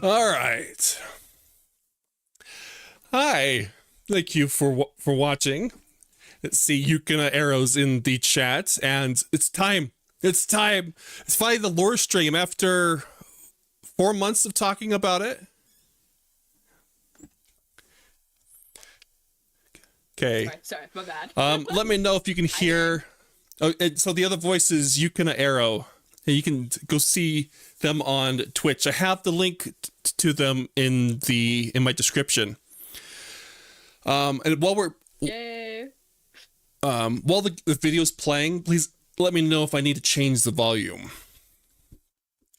All right. Hi. Thank you for watching. Let's see Yukina arrows in the chat, and it's time. It's time. It's finally the lore stream after 4 months of talking about it. Okay. Sorry, my bad. Let me know if you can hear. Oh, and so the other voice is Yukina Arrow. You can go see them on Twitch. I have the link to them in my description. And while we're Yay. While the video's playing, please let me know if I need to change the volume,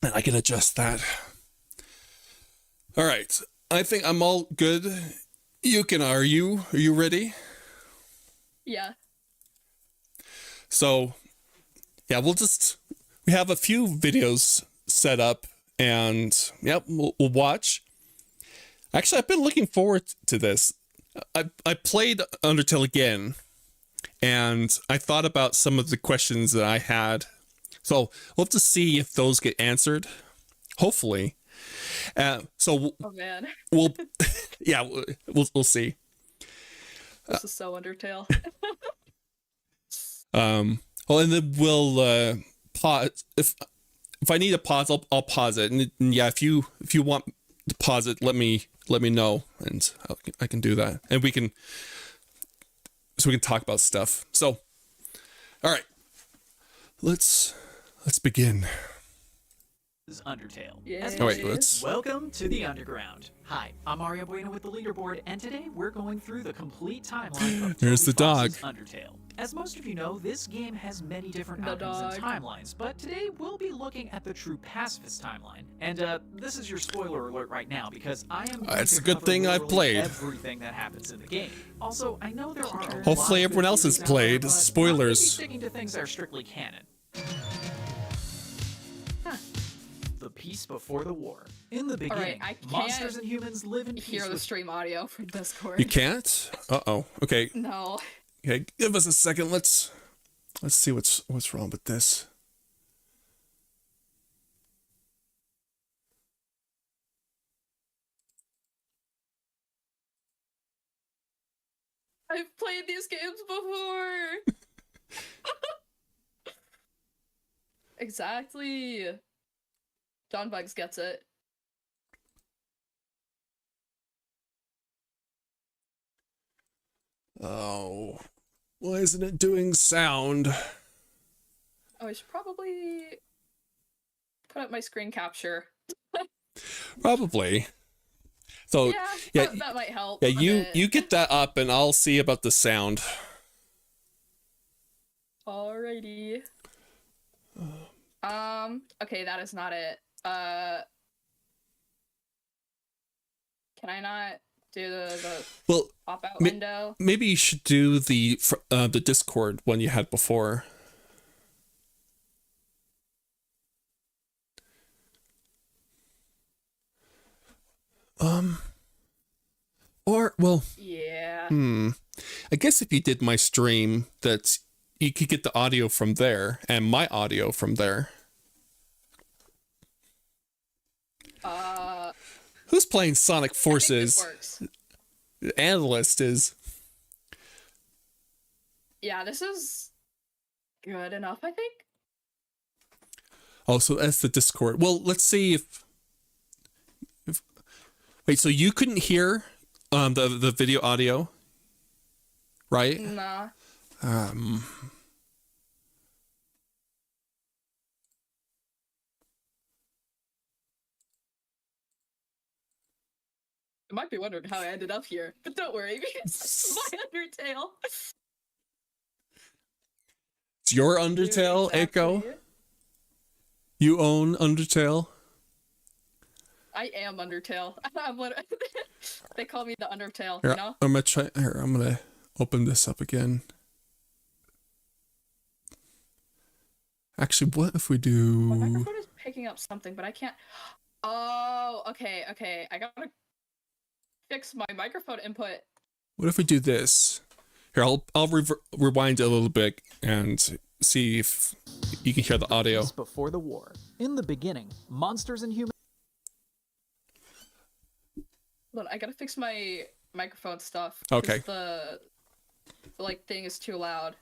and I can adjust that. All right, I think I'm all good. Yukina, are you ready? Yeah. So, yeah, we have a few videos set up, and yep, we'll watch. Actually, I've been looking forward to this. I played Undertale again, and I thought about some of the questions that I had. So we'll have to see if those get answered. Hopefully. So Oh man. we'll yeah, we'll see. This is so Undertale. Well, and then we'll pause if I need to pause. I'll pause it, and yeah, if you want to pause it, let me know, and I can do that, and we can talk about stuff. So, all right, let's begin. This is Undertale. Yeah. Oh wait, let's. Welcome to the Underground. Hi, I'm Mario Bueno with the leaderboard, and today we're going through the complete timeline of There's the Toby Fox's dog. Undertale. As most of you know, this game has many different The outcomes and dog. timelines, but today we'll be looking at the true pacifist timeline. And this is your spoiler alert right now, because I am going It's to a good cover thing I literally played. everything that happens in the game. Also, I know there are a lot Hopefully of everyone else has theories out there, played. but Spoilers. I'm gonna be sticking to things that are strictly canon. The peace before the war. In the beginning, I can't monsters and humans live in peace Hear the with stream audio from Discord. You can't? Uh-oh. Okay. No. Okay, give us a second. Let's see what's wrong with this. I've played these games before. Exactly. John Bugs gets it. Oh, why isn't it doing sound? Oh, I should probably put up my screen capture. Probably. So Yeah, that might help. yeah, a you bit. get that up, and I'll see about the sound. Alrighty. Okay, that is not it. Can I not do the Well, pop out ma- window? maybe you should do the Discord one you had before. Or well, Yeah. I guess if you did my stream, that you could get the audio from there and my audio from there. Who's playing Sonic I think Forces? this works. The analyst is. Yeah, this is good enough, I think. Oh, so that's the Discord. Well, let's see if wait, so you couldn't hear the video audio, right? Nah. You might be wondering how I ended up here, but don't worry, because it's my Undertale. It's your Undertale, Echo. Exactly. You own Undertale. I am Undertale. I'm literally, they call me the Undertale, Here, you know? I'm gonna try. Here, I'm gonna open this up again. Actually, what if we My do? microphone is picking up something, but I can't. Oh, okay. I gotta fix my microphone input. What if we do this? Here, I'll rewind a little bit and see if you can hear the audio. peace before the war. In the beginning, monsters and humans Hold on, I gotta fix my microphone stuff. Okay. The like thing is too loud.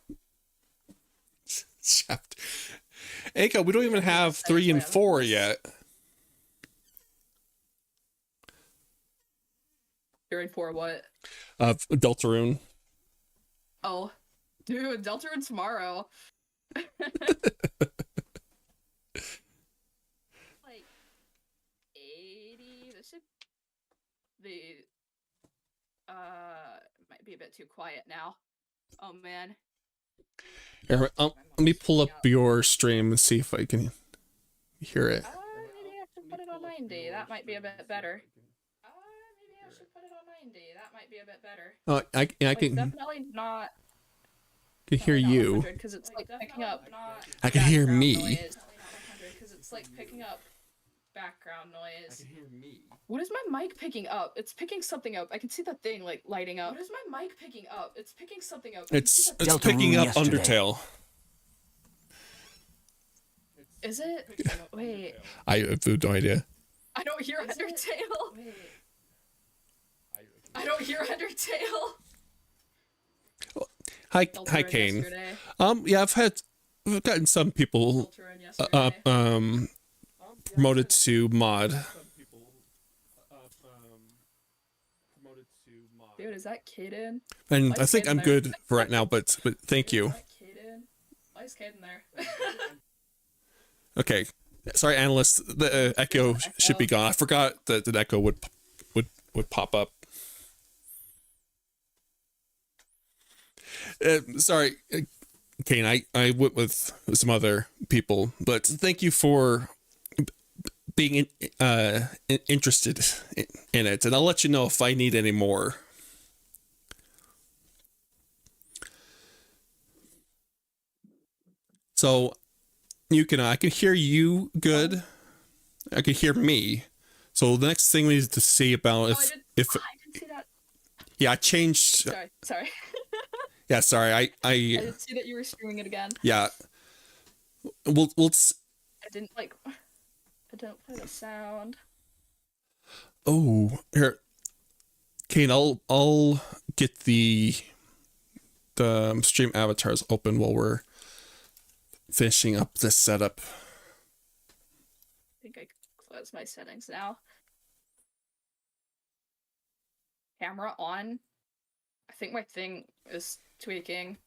Chapter. Aiko, we don't even have 3 and 4 yet. During for what? Deltarune. Oh, dude, Deltarune tomorrow. Like 80. This should be might be a bit too quiet now. Oh man. Here, let me pull up your stream and see if I can hear it. Maybe I should put it on 90. That might be a bit better. Maybe I should put it on 90. That might be a bit better. Oh, I Like, can definitely not. can hear you. Because it's like picking up. I can hear background me. noise. Because it's like picking up background noise. hear me. What is my mic picking up? It's picking something up. I can see the thing like lighting up. What is my mic picking up? It's picking something up. It's Deltarune picking up yesterday. Undertale. Is it? Wait. I have no idea. I don't hear Undertale. Wait. I don't hear Undertale. Hi, Deltarune Kane. yesterday. Yeah, I've gotten some people Deltarune yesterday. promoted to mod. Dude, is that Kaden? And Why I is think Kaden I'm there? good for right now, but thank you. Is that Kaden? Why is Kaden there? Okay, sorry, analyst. The echo should be gone. I forgot that the echo would pop up. Sorry, Kane. I went with some other people, but thank you for being interested in it, and I'll let you know if I need any more. So I can hear you good. I can hear me. So the next thing we need to see about I didn't see that. yeah, I changed. Sorry. Yeah, sorry. I didn't see that you were streaming it again. Yeah. We'll I didn't play the sound. Oh, here, Kane. I'll get the stream avatars open while we're finishing up this setup. I think I can close my settings now. Camera on. I think my thing is tweaking.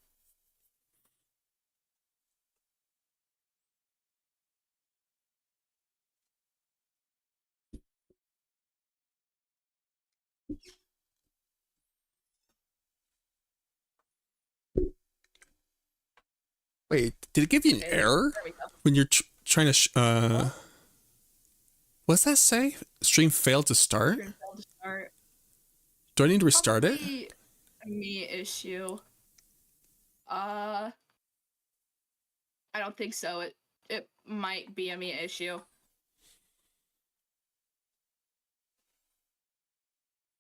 Wait, did it give you an error There we go. when you're trying to? What's that say? Stream failed to start. Stream failed to start. Do I need to restart it? Probably a me issue. I don't think so. It might be a me issue.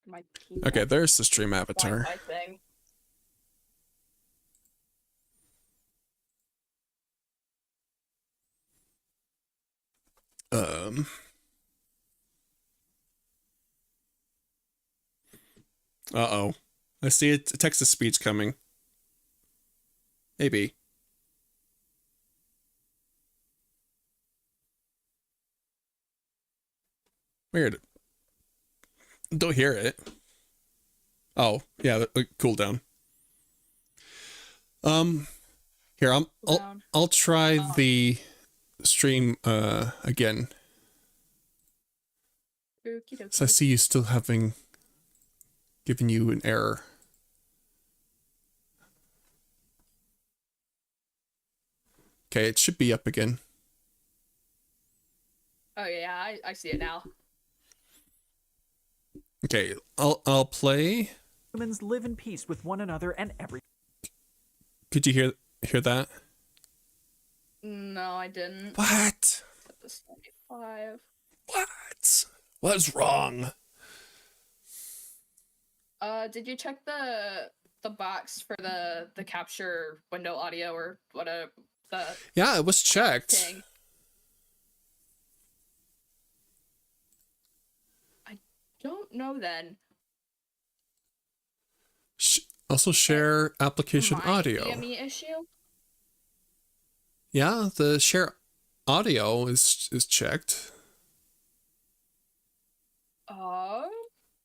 My Okay, there's the stream avatar. Wi-Fi thing. Uh-oh. I see a text-to-speech coming. Maybe. Weird. Don't hear it. Oh, yeah, cool down. Here, I'll try the stream again. So I see you still giving you an error. Okay, it should be up again. Oh yeah, I see it now. Okay, I'll play. Humans live in peace with one another and every. Could you hear that? No, I didn't. What? Set this 25. What? What's wrong? Did you check the box for the capture window audio or whatever the Yeah, it was checked. thing? I don't don't know then. Also share application Might audio. be a me issue. Yeah, the share audio is checked.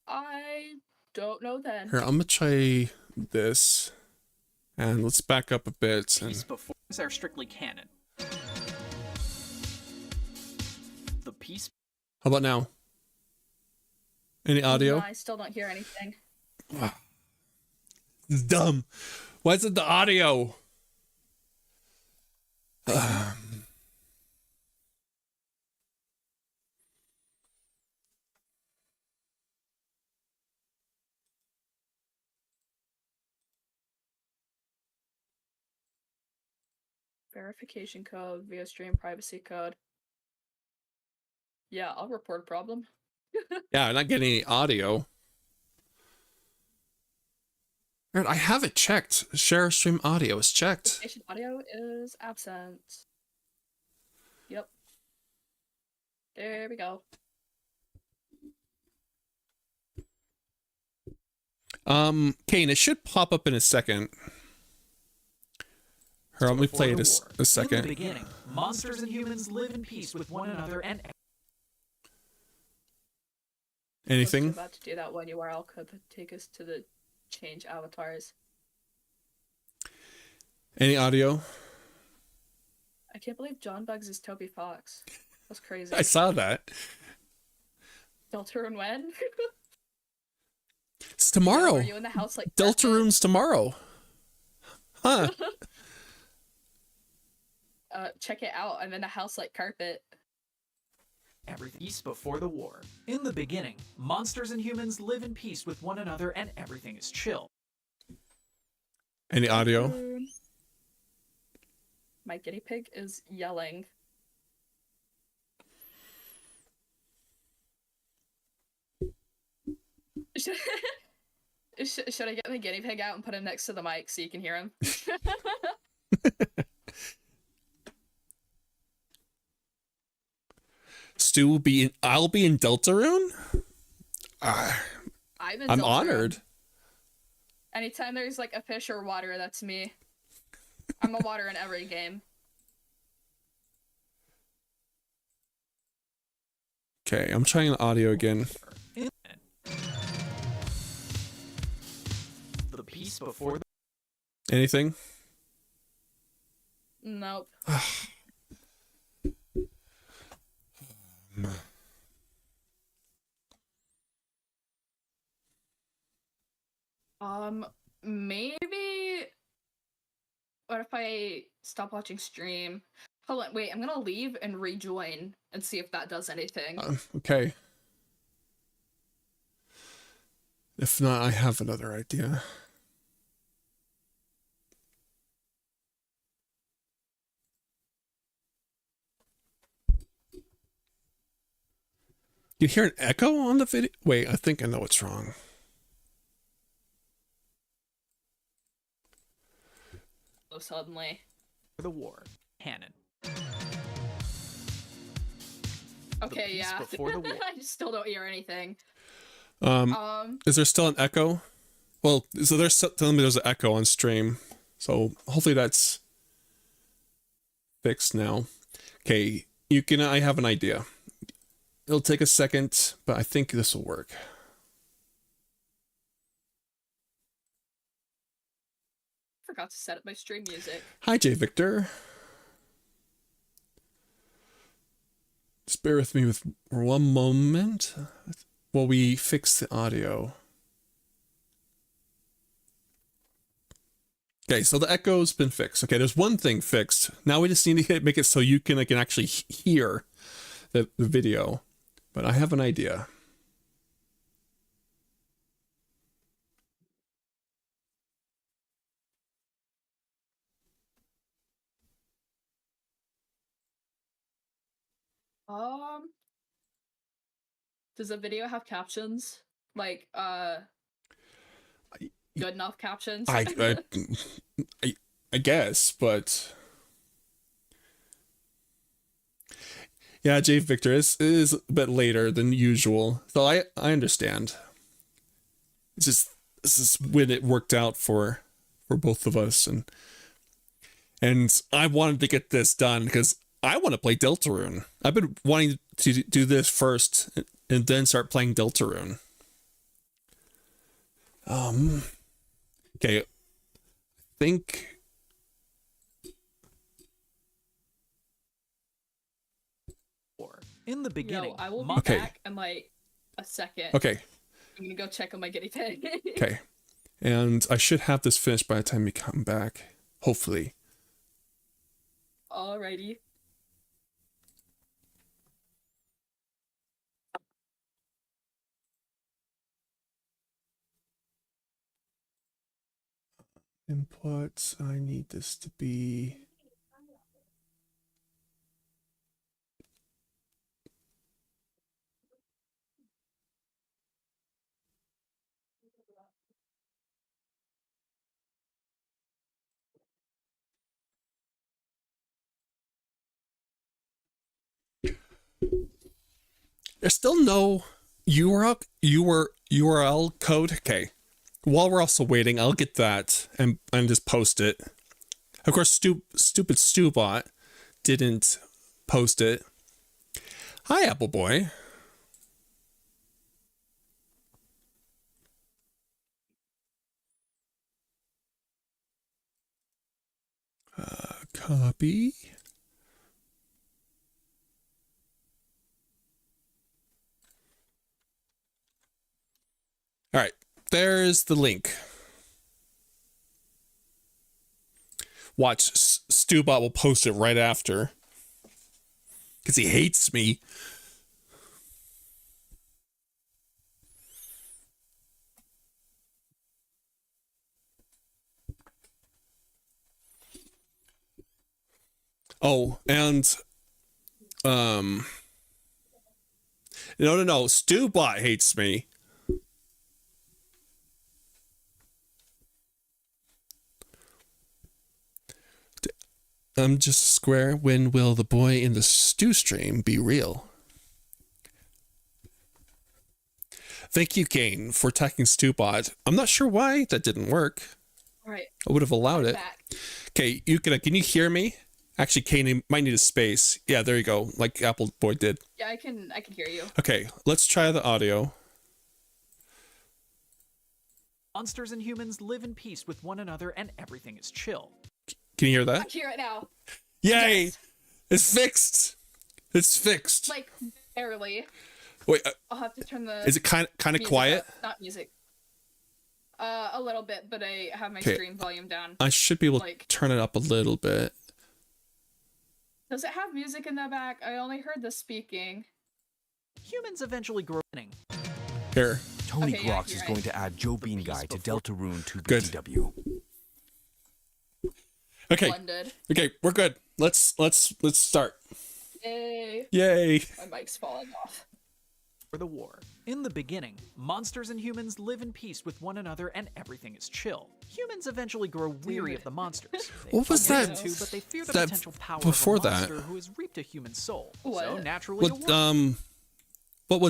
I don't know then. Here, I'm gonna try this, and let's back up a bit. And Piece before are strictly canon. The piece. how about now? Any audio? No, I still don't hear anything. It's dumb. Why is it the audio? Verification code via stream privacy code. Yeah, I'll report a problem. Yeah, I'm not getting any audio. Alright, I have it checked. Share stream audio is checked. Patient audio is absent. Yep. There we go. Kane, it should pop up in a second. Here, let me play it a In second. the beginning, monsters and humans live in peace with one another and Anything? I was about to do that one URL could take us to the change avatars. Any audio? I can't believe John Bugs is Toby Fox. That's crazy. I saw that. Deltarune when? It's tomorrow. Were you in the house like Deltarune's tomorrow. Huh. check it out. I'm in the house like carpet. everything. Peace before the war. In the beginning, monsters and humans live in peace with one another and everything is chill. Any audio? My guinea pig is yelling. Should I get my guinea pig out and put him next to the mic so you can hear him? Stu will be in, I'll be in Deltarune? I'm I'm Deltarune. honored. Anytime there's like a fish or water, that's me. I'm a water in every game. Okay, I'm trying the audio again. The peace before the Anything? Nope. Maybe. What if I stop watching stream? Hold on, wait, I'm gonna leave and rejoin and see if that does anything. Okay. If not, I have another idea. You hear an echo on the video? Wait, I think I know what's wrong. Oh, suddenly. war. Canon. Okay, peace yeah. before the war. I still don't hear anything. Is there still an echo? Well, so they're telling me there's an echo on stream. So hopefully that's fixed now. Okay, I have an idea. It'll take a second, but I think this will work. Forgot to set up my stream music. Hi, J Victor. Just bear with me with one moment while we fix the audio. Okay, so the echo's been fixed. Okay, there's one thing fixed. Now we just need to make it so you can actually hear the video. But I have an idea. Does the video have captions? Like, good enough captions? I guess, but Yeah, J Victor is a bit later than usual, so I understand. It's just this is when it worked out for both of us, and I wanted to get this done because I want to play Deltarune. I've been wanting to do this first and then start playing Deltarune. Okay, I think. In the beginning, Yo, I will be Okay. back in like a second. Okay, I'm gonna go check on my guinea pig. okay, and I should have this finished by the time you come back. Hopefully. Alrighty. Inputs. I need this to be. There's still no URL code. Okay. While we're also waiting, I'll get that and just post it. Of course, stupid Stubot didn't post it. Hi, Apple Boy. Copy. All right, there's the link. Watch, Stubot will post it right after. Because he hates me. Oh, and no, Stubot hates me. I'm just a square. When will the boy in the stew stream be real? Thank you, Kane, for attacking Stubot. I'm not sure why that didn't work. Alright. I would have allowed it. Back. Okay, can you hear me? Actually, Kane might need a space. Yeah, there you go, like Apple Boy did. Yeah, I can hear you. Okay, let's try the audio. monsters and humans live in peace with one another and everything is chill. Can you hear I that? can hear it now. Yay! Yes. It's fixed. It's fixed. Like barely. Wait, I'll have to turn the. is it kind of music quiet? up. Not music. A little bit, but I have my Okay. stream volume down. I should be able to Like- turn it up a little bit. Does it have music in the back? I only heard the speaking. Humans eventually grow. Here. Tony Okay, yeah, Grox is you're going right. to add Joe Bean Guy to Deltarune to Good. BTW. Okay. Blended. Okay, we're good. Let's start. Yay. Yay. My mic's falling off. For the war. In the beginning, monsters and humans live in peace with one another and everything is chill. Humans eventually grow weary of the monsters. They What was have that? reason to, but they fear the That potential power before of a that? monster who has reaped a human soul. So What? naturally, a What war what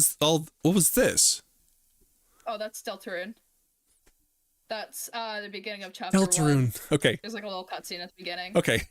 was this? Oh, that's Deltarune. That's the beginning of chapter 1. Deltarune. Okay. There's like a little cutscene at the beginning. Okay.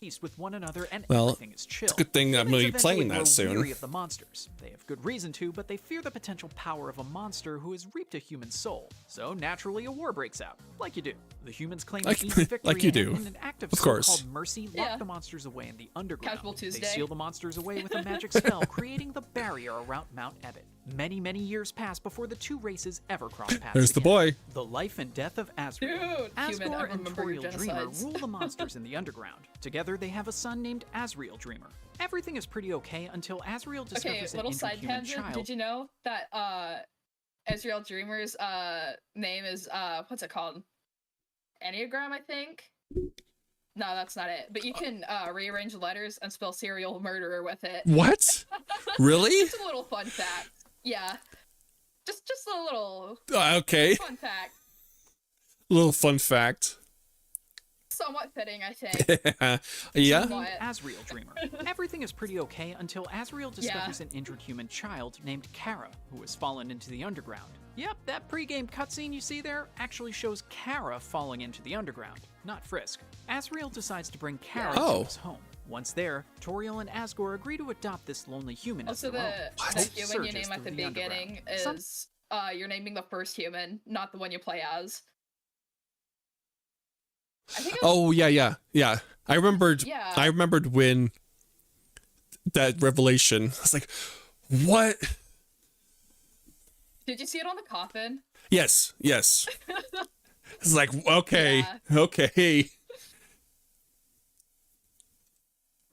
peace with one another and Well, everything is chill. It's a good thing I'm Humans going to be eventually playing grow that soon. weary of the monsters. They have good reason to, but they fear the potential power of a monster who has reaped a human soul. So naturally, a war breaks out, like you do. The humans claim Like- an easy victory, like you and do. in an act of Of course. so-called mercy, lock Yeah. the monsters away in the underground. Casual They Tuesday. seal the monsters away with a magic spell, creating the barrier around Mount Ebott. Many, many years pass before the two races ever cross paths. There's the again. boy. The life and death of Asriel. Dude, human, I Asgore and remember your Toriel Dreamer genocides. rule the monsters in the underground. Together, they have a son named Asriel Dreamer. Everything is pretty okay until Asriel discovers Okay, an little side inhuman tangent. child. Did you know that Ezreal Dreamer's name is what's it called? Enneagram, I think. No, that's not it. But you can rearrange letters and spell serial murderer with it. What? Really? It's a little fun fact. Yeah. Just a little Okay. fun fact. Little fun fact. somewhat fitting, I think. Yeah. Somewhat. Asriel Dreamer. Everything is pretty okay until Asriel discovers an injured human child named Kara, who has fallen into the underground. Yep, that pre-game cutscene you see there actually shows Kara falling into the underground, not Frisk. Asriel decides to bring Kara to his home. Once there, Toriel and Asgore agree to adopt this lonely human as Also, their own. the human you name at the beginning is you're naming the first human, not the one you play as. I think Oh yeah. I remembered. Yeah. I remembered when that revelation. I was like, what? Did you see it on the coffin? Yes. It's like, okay, okay.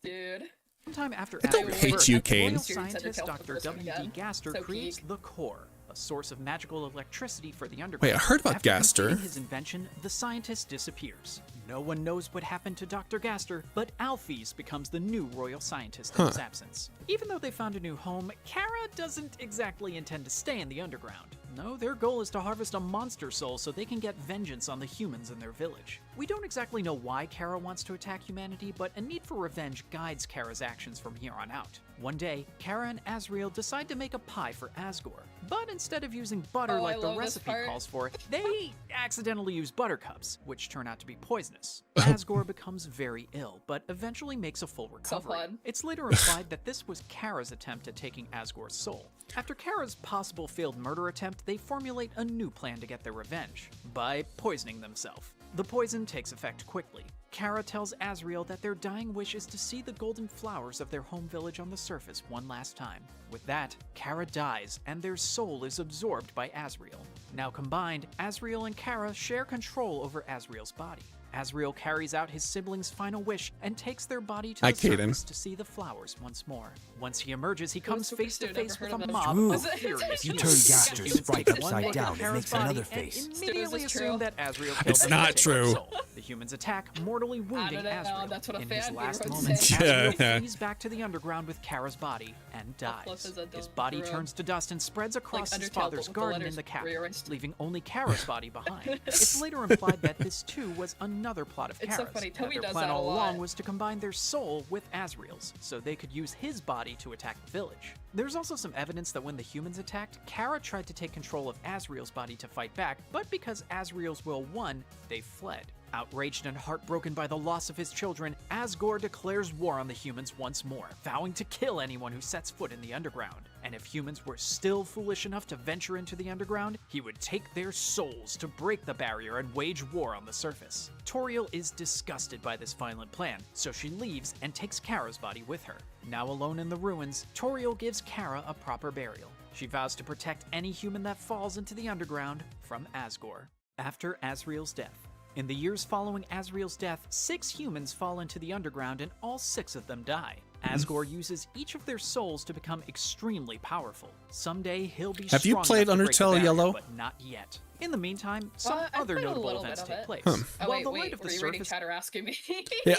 Dude. Sometime after I don't Asriel's hate birth, you, Kane. royal scientist Dr. W.D. again. Gaster So creates peak. the core, a source of magical electricity for the underground. Wait, I heard about After Gaster. completing his invention, the scientist disappears. No one knows what happened to Dr. Gaster, but Alphys becomes the new royal scientist in his absence. Even though they found a new home, Kara doesn't exactly intend to stay in the underground. No, their goal is to harvest a monster soul so they can get vengeance on the humans in their village. We don't exactly know why Kara wants to attack humanity, but a need for revenge guides Kara's actions from here on out. One day, Kara and Asriel decide to make a pie for Asgore, but instead of using butter Oh, I like the love this recipe part. calls for, they accidentally use buttercups, which turn out to be poisonous. Asgore becomes very ill, but eventually makes a full recovery. fun. It's later implied that this was Kara's attempt at taking Asgore's soul. After Kara's possible failed murder attempt, they formulate a new plan to get their revenge, by poisoning themselves. The poison takes effect quickly. Kara tells Asriel that their dying wish is to see the golden flowers of their home village on the surface one last time. With that, Kara dies, and their soul is absorbed by Asriel. Now combined, Asriel and Kara share control over Asriel's body. Asriel carries out his siblings' final wish and takes their body to the surface to see the flowers once more. Once he emerges, he comes super face to stupid, face never with heard a of mob True. of furious You humans. turn Gaster's Humans sprite take one upside look down, at it Kara's makes body another and face. immediately Is this assume true? that Asriel killed It's them not to take her true. soul. The humans attack, mortally wounding know, Asriel. that's what a In his fan last would moments, say. Asriel flees back to the underground with Kara's body and Fluff dies. is a His dumb body drug. turns to dust and spreads across his Undertale, father's but with the garden in letters the capital, rearranged. leaving only Kara's body behind. It's later implied that this too was another plot of It's so Kara's. funny, that Toby their does plan that a all lot. along was to combine their soul with Asriel's, so they could use his body to attack the village. There's also some evidence that when the humans attacked, Kara tried to take control of Asriel's body to fight back, but because Asriel's will won, they fled. Outraged and heartbroken by the loss of his children, Asgore declares war on the humans once more, vowing to kill anyone who sets foot in the underground. And if humans were still foolish enough to venture into the underground, he would take their souls to break the barrier and wage war on the surface. Toriel is disgusted by this violent plan, so she leaves and takes Kara's body with her. Now alone in the ruins, Toriel gives Kara a proper burial. She vows to protect any human that falls into the underground from Asgore. After Asriel's death. In the years following Asriel's death, 6 humans fall into the underground and all 6 of them die. Asgore uses each of their souls to become extremely powerful. Someday he'll be Have you strong played enough to break the Undertale barrier, Yellow? But not yet. In the meantime, some I've other played a notable little bit events of take it. place. Oh, While the light of the were you reading surface chat or asking me? Yeah.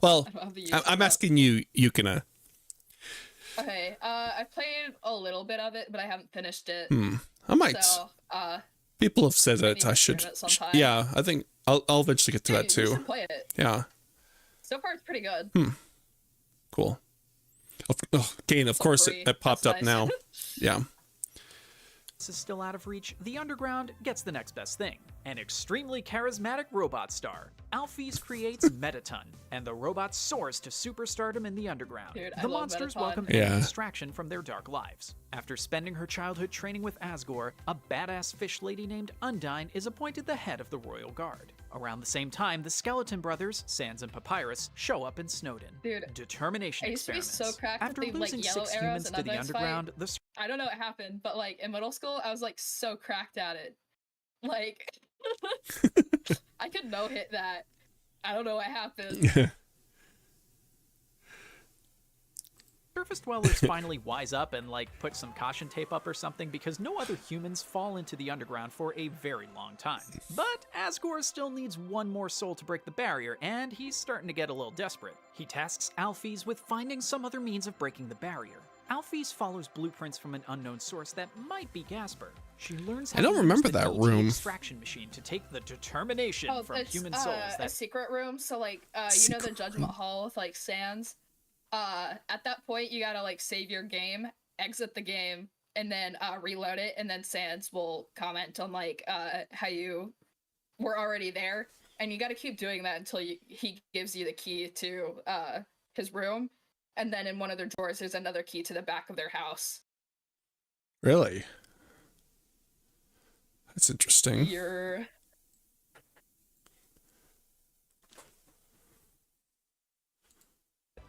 Well, I don't have the use I'm of that. asking you, Yukina. Okay, I played a little bit of it, but I haven't finished it. I might. So, People have said I it. need I to should. stream it sometime. Yeah, I think I'll eventually get to that You too. should play it. Yeah, So far, it's pretty good. cool. Gain, of course, free. it popped That's up nice. now. Yeah. Is still out of reach, the underground gets the next best thing. An extremely charismatic robot star. Alphys creates Metaton, and the robot soars to superstardom in the underground. Dude, I the love monsters Metaton. welcome Yeah. any distraction from their dark lives. After spending her childhood training with Asgore, a badass fish lady named Undyne is appointed the head of the royal guard. Around the same time, the Skeleton brothers, Sans and Papyrus, show up in Snowdin. Dude, Determination I used to be experiments. so cracked that After they, like, losing yellow 6 arrows humans and to the Undyne's fight. underground, the I don't know what happened, but like in middle school, I was like so cracked at it. Like, I could no hit that. I don't know what happened. surface dwellers finally wise up and like put some caution tape up or something because no other humans fall into the underground for a very long time. But Asgore still needs one more soul to break the barrier, and he's starting to get a little desperate. He tasks Alphys with finding some other means of breaking the barrier. Alphys follows blueprints from an unknown source that might be Gasper. She learns I how don't to use remember the that DT room. extraction machine to take the determination from it's human souls a that secret room. So like, you know the Secret Judgment Hall with like Sans. At that point, you gotta like save your game, exit the game, and then reload it, and then Sans will comment on like how you were already there, and you gotta keep doing that until he gives you the key to his room, and then in one of their drawers there's another key to the back of their house. Really? That's interesting. You're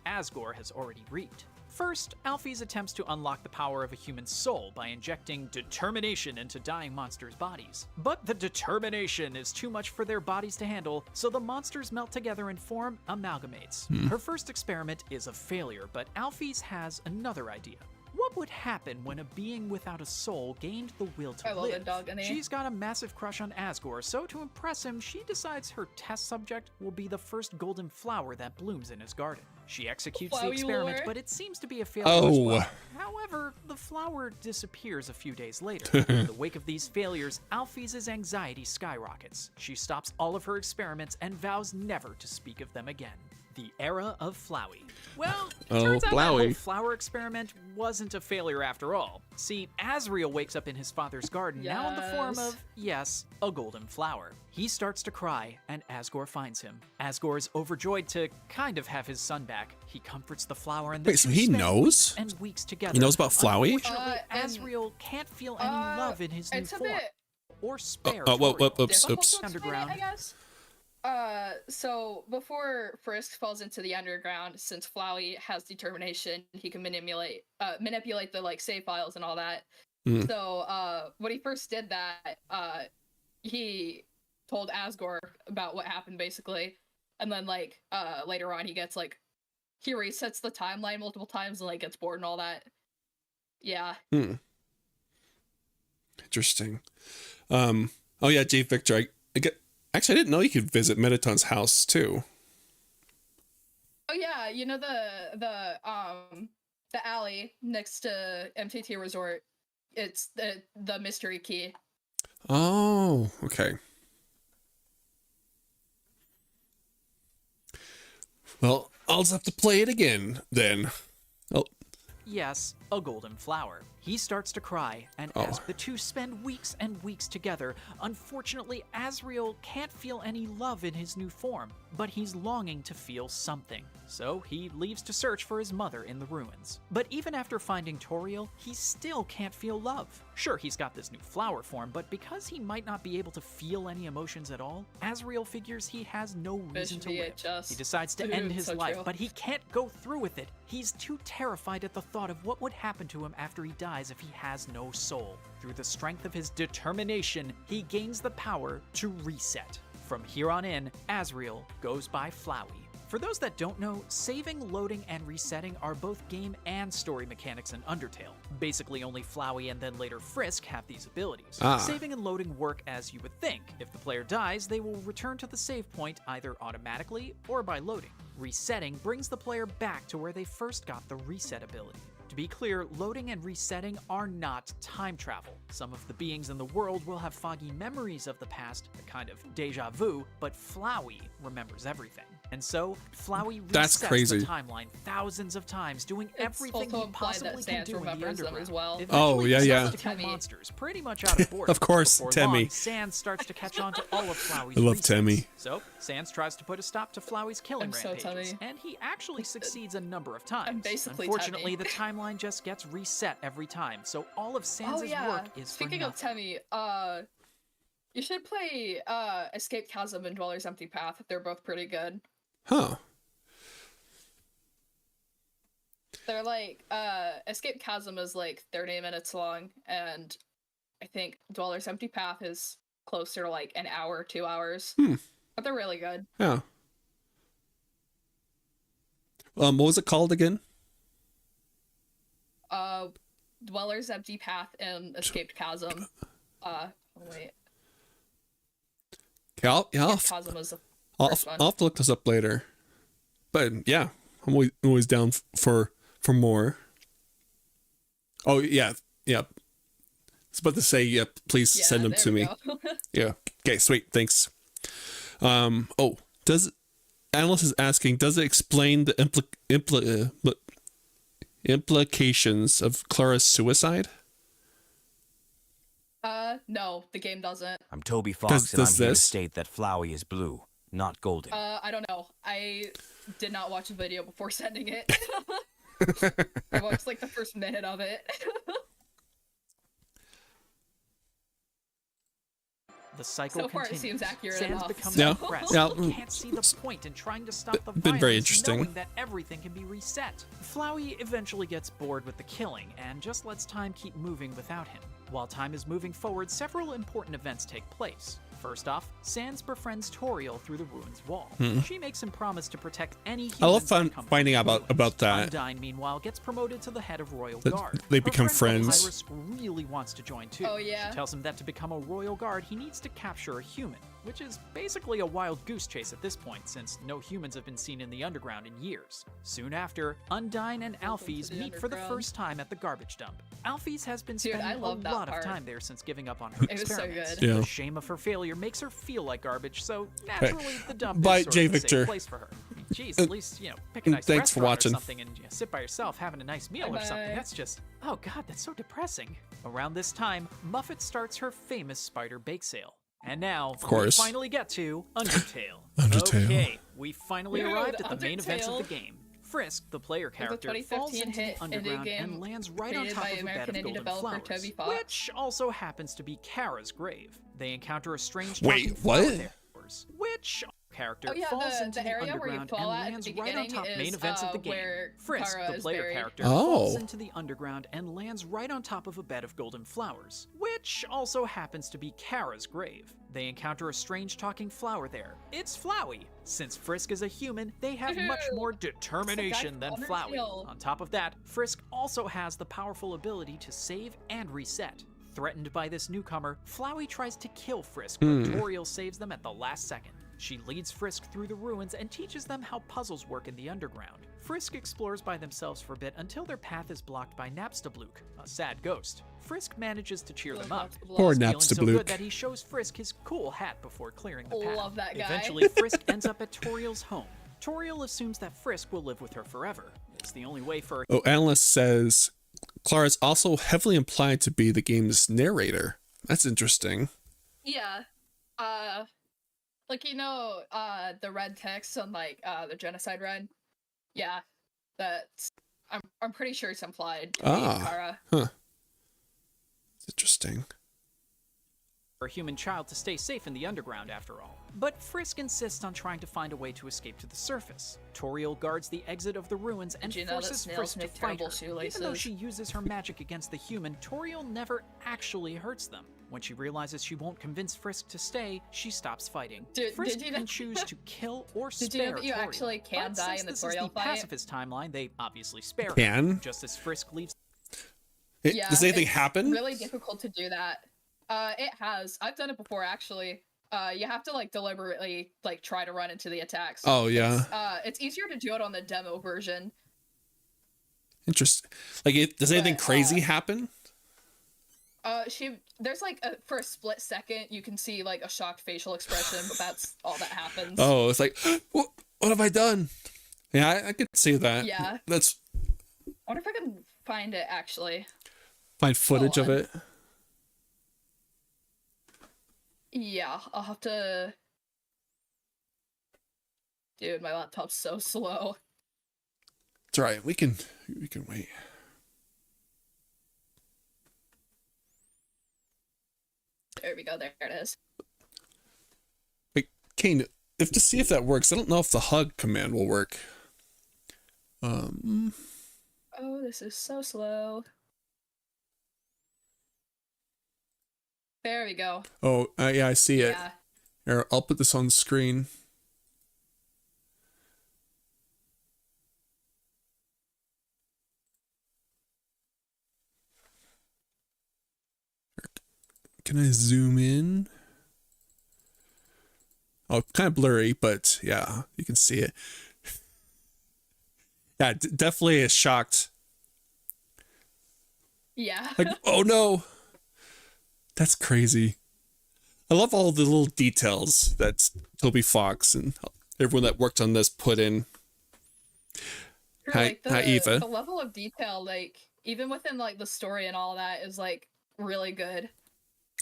Asgore has already reaped. First, Alphys attempts to unlock the power of a human soul by injecting determination into dying monsters' bodies. But the determination is too much for their bodies to handle, so the monsters melt together and form amalgamates. Her first experiment is a failure, but Alphys has another idea. What would happen when a being without a soul gained the will to I love live? it, dog, Annie. She's got a massive crush on Asgore, so to impress him, she decides her test subject will be the first golden flower that blooms in his garden. She executes the Flowy experiment, lore. but it seems to be a failure as Oh. well. However, the flower disappears a few days later. In the wake of these failures, Alphys' anxiety skyrockets. She stops all of her experiments and vows never to speak of them again. The era of Flowey. Well, it Oh, turns out that Flowey. whole flower experiment wasn't a failure after all. See, Asriel wakes up in his father's garden, now in the form Yes. of, yes, a golden flower. He starts to cry, and Asgore finds him. Asgore is overjoyed to kind of have his son back. He comforts the flower, and the Wait, so two he spend knows? weeks and weeks together. He knows about Flowey? Unfortunately, And- Asriel can't feel any love in his new it's a form, bit or spare whoop, Toriel. oops, difficult oops. to explain Underground. it, I guess. So before Frisk falls into the underground, since Flowey has determination, he can manipulate the like save files and all that. Mm. So when he first did that, he told Asgore about what happened basically, and then like later on he gets like he resets the timeline multiple times and like gets bored and all that. Yeah. Interesting. Oh yeah, J. Victor. Actually, I didn't know you could visit Metaton's house too. Oh yeah, you know the alley next to MTT Resort. It's the mystery key. Oh, okay. Well, I'll just have to play it again then. Oh, Yes, a golden flower. He starts to cry, and as the two spend weeks and weeks together, unfortunately, Asriel can't feel any love in his new form, but he's longing to feel something. So he leaves to search for his mother in the ruins. But even after finding Toriel, he still can't feel love. Sure, he's got this new flower form, but because he might not be able to feel any emotions at all, Asriel figures he has no reason to live. VHS. He decides to Dude, end his so life, true. but he can't go through with it. He's too terrified at the thought of what would happen to him after he dies if he has no soul. Through the strength of his determination, he gains the power to reset. From here on in, Asriel goes by Flowey. For those that don't know, saving, loading, and resetting are both game and story mechanics in Undertale. Basically only Flowey and then later Frisk have these abilities. Saving and loading work as you would think. If the player dies, they will return to the save point either automatically or by loading. Resetting brings the player back to where they first got the reset ability. To be clear, loading and resetting are not time travel. Some of the beings in the world will have foggy memories of the past, a kind of deja vu, but Flowey remembers everything. And so, Flowey That's resets crazy. the timeline thousands of times, doing everything also he implied possibly that can Sans do in the remembers them underground. as well. Eventually, Oh, yeah, he yeah. starts to kill Temmie. monsters, pretty much out of boredom. Of course, Before Temmie. long, Sans starts to catch on to all of Flowey's I love resets. Temmie. So, Sans tries to put a stop to Flowey's killing I'm so rampages, Temmie. and he actually succeeds a number of times. I'm basically Unfortunately, Temmie. the timeline just gets reset every time, so all of Sans' Oh yeah. work is Speaking for of nothing. Temmie, you should play Escape Chasm and Dweller's Empty Path. They're both pretty good. huh. They're like Escape Chasm is like 30 minutes long, and I think Dweller's Empty Path is closer to like an hour, 2 hours. But they're really good. Yeah. What was it called again? Dweller's Empty Path and Escaped Chasm. Wait. Okay, I'll Chasm was the I'll first one. have to look this up later. But yeah, I'm always down for more. Oh yeah, yeah. I was about to say, yeah. Please Yeah, send them there to we me. go. Yeah. Okay. Sweet. Thanks. Oh, does analyst is asking? Does it explain the implications of Clara's suicide? No, the game doesn't. I'm Toby Fox, and I'm does here to this? state that Flowey is blue, not golden. I don't know. I did not watch the video before sending it. I watched like the first minute of it. The cycle So far, it continues. seems accurate Sans enough, becomes so- depressed. Yeah. He can't see the point in trying to stop the Been very violence, interesting. knowing that everything can be reset. Flowey eventually gets bored with the killing and just lets time keep moving without him. While time is moving forward, several important events take place. First off, Sans befriends Toriel through the ruins wall. She makes him promise to protect any humans I love that come finding through out the ruins. about that. Undyne, meanwhile, gets promoted to the head of Royal That Guard. they Her become friend friends. Iris really wants to join too. Oh, yeah? She tells him that to become a Royal Guard, he needs to capture a human, which is basically a wild goose chase at this point, since no humans have been seen in the underground in years. Soon after, Undyne and Alphys the meet for the underground. first time at the garbage dump. Alphys has been Dude, spending I a love that lot of part. time there since giving up on her It was so experiments. good. Yeah. The shame of her failure makes her feel like garbage, so naturally the dump Bye, is sort J. of a Victor. safe place for her. I mean, geez, at least, pick a nice thanks for restaurant watching. or something and sit by yourself having a nice meal or something. Bye-bye. That's just, oh god, that's so depressing. Around this time, Muffet starts her famous spider bake sale. And now, Of course. we finally get to Undertale. Undertale. Okay, we finally Dude, arrived at the main events of the Undertale. game. Frisk, the player a character, 2015 falls into hit the indie underground game and lands right on created top by of a bed American of indie golden developer flowers, Toby Fox. which also happens to be Kara's grave. They encounter a strange Wait, talking what? flower there, which character Oh, yeah, falls the into the area where you underground fall and at lands the right on beginning top main is, events of the game. where Frisk, Kara the is player buried. character, Oh. falls into the underground and lands right on top of a bed of golden flowers, which also happens to be Kara's grave. They encounter a strange talking flower there. It's Flowey. Since Frisk is a human, they have much more determination than from Flowey. Undertale. On top of that, Frisk also has the powerful ability to save and reset. Threatened by this newcomer, Flowey tries to kill Frisk, but Toriel saves them at the last second. She leads Frisk through the ruins and teaches them how puzzles work in the underground. Frisk explores by themselves for a bit until their path is blocked by Napstablook, a sad ghost. Frisk manages to cheer them up. Poor He's feeling so Napstablook. good that he shows Frisk his cool hat before clearing the path. Love that guy. Eventually, Frisk ends up at Toriel's home. Toriel assumes that Frisk will live with her forever. It's the only way for Oh, analyst says Clara is also heavily implied to be the game's narrator. That's interesting. Yeah. Like, the red text on, like, the genocide red? Yeah. That's... I'm pretty sure it's implied to be Kara. Huh. It's interesting. a human child to stay safe in the underground after all. But Frisk insists on trying to find a way to escape to the surface. Toriel guards the exit of the ruins and Did you know that forces snails Frisk to make fight terrible her. Even though shoelaces? she uses her magic against the human, Toriel never actually hurts them. When she realizes she won't convince Frisk to stay, she stops fighting. Frisk did you know- can choose to kill or Did spare you know that you Toriel. actually can But die since in the this is Toriel the fight? pacifist timeline, they obviously spare her. Can? Just as Frisk leaves Yeah, Does anything it's happen? Really difficult to do that. It has. I've done it before actually. You have to like deliberately like try to run into the attacks. Oh, yeah. It's easier to do it on the demo version. Interesting. Like, does anything But, crazy happen? There's like for a split second you can see like a shocked facial expression, but that's all that happens. Oh, it's like, what have I done? Yeah, I could see that. Yeah. That's I wonder if I can find it actually. find footage of on. it. Yeah, I'll have to. Dude, my laptop's so slow. It's all right. We can wait. There we go. There it is. Wait, Kane, to see if that works, I don't know if the hug command will work. Oh, this is so slow. There we go. Oh, yeah, I see it. Yeah. Here, I'll put this on screen. Can I zoom in? Oh, kind of blurry, but yeah, you can see it. Yeah, definitely a shocked. Yeah. Like, oh no, that's crazy. I love all the little details that Toby Fox and everyone that worked on this put in. True, Hi, like hi, Eva. the level of detail, like even within like the story and all that, is like really good.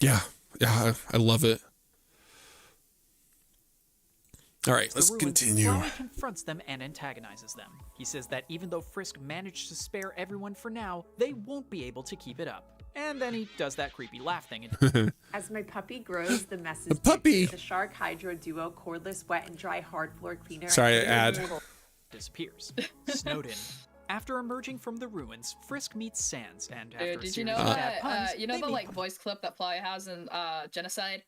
Yeah, I love it. All right, let's The ruins, continue. Flowey confronts them and antagonizes them. He says that even though Frisk managed to spare everyone for now, they won't be able to keep it up. And then he does that creepy laugh thing. And As my puppy grows, the mess is A puppy. bigger. The Shark Hydro Duo cordless wet and dry hard floor cleaner. Sorry, and ad. disappears. Snowden. After emerging from the ruins, Frisk meets Sans, and after Dude, a did you series know of bad that? puns, You know they the meet like voice clip that Fly has in Genocide?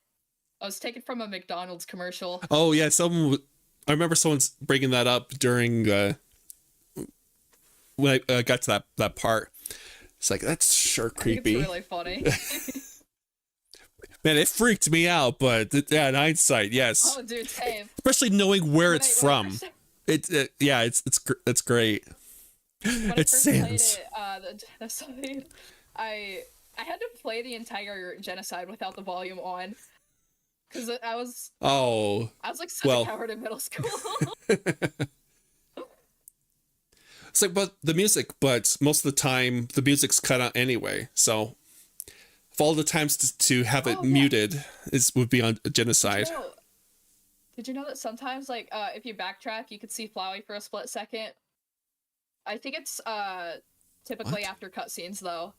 I was taken from a McDonald's commercial. Oh yeah, I remember someone's bringing that up during when I got to that part. It's like that's sure I think creepy. it's really funny. Man, it freaked me out, but yeah, in hindsight, yes. Oh, dude, same. Especially knowing where When it's I- when I from. first- Yeah, it's great. When I It's first played Sans. it, the Genocide, I had to play the entire Genocide without the volume on, because I was Oh, like such Well. a coward in middle school. it's like but the music, but most of the time the music's cut out anyway. So, of all the times to have it Oh, yeah. muted would be on Genocide. Did you know that sometimes, like, if you backtrack, you could see Flowey for a split second? I think it's typically What? after cutscenes, though.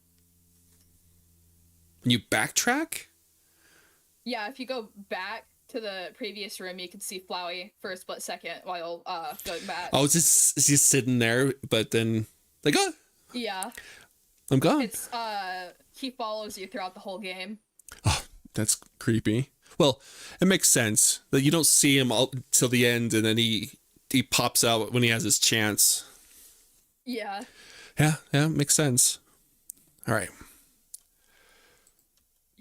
When you backtrack? Yeah, if you go back to the previous room, you can see Flowey for a split second while going back. Oh, is he sitting there? But then like, oh, Yeah, I'm gone. it's he follows you throughout the whole game. Oh, that's creepy. Well, it makes sense that you don't see him all till the end, and then he pops out when he has his chance. Yeah. Yeah, makes sense. All right.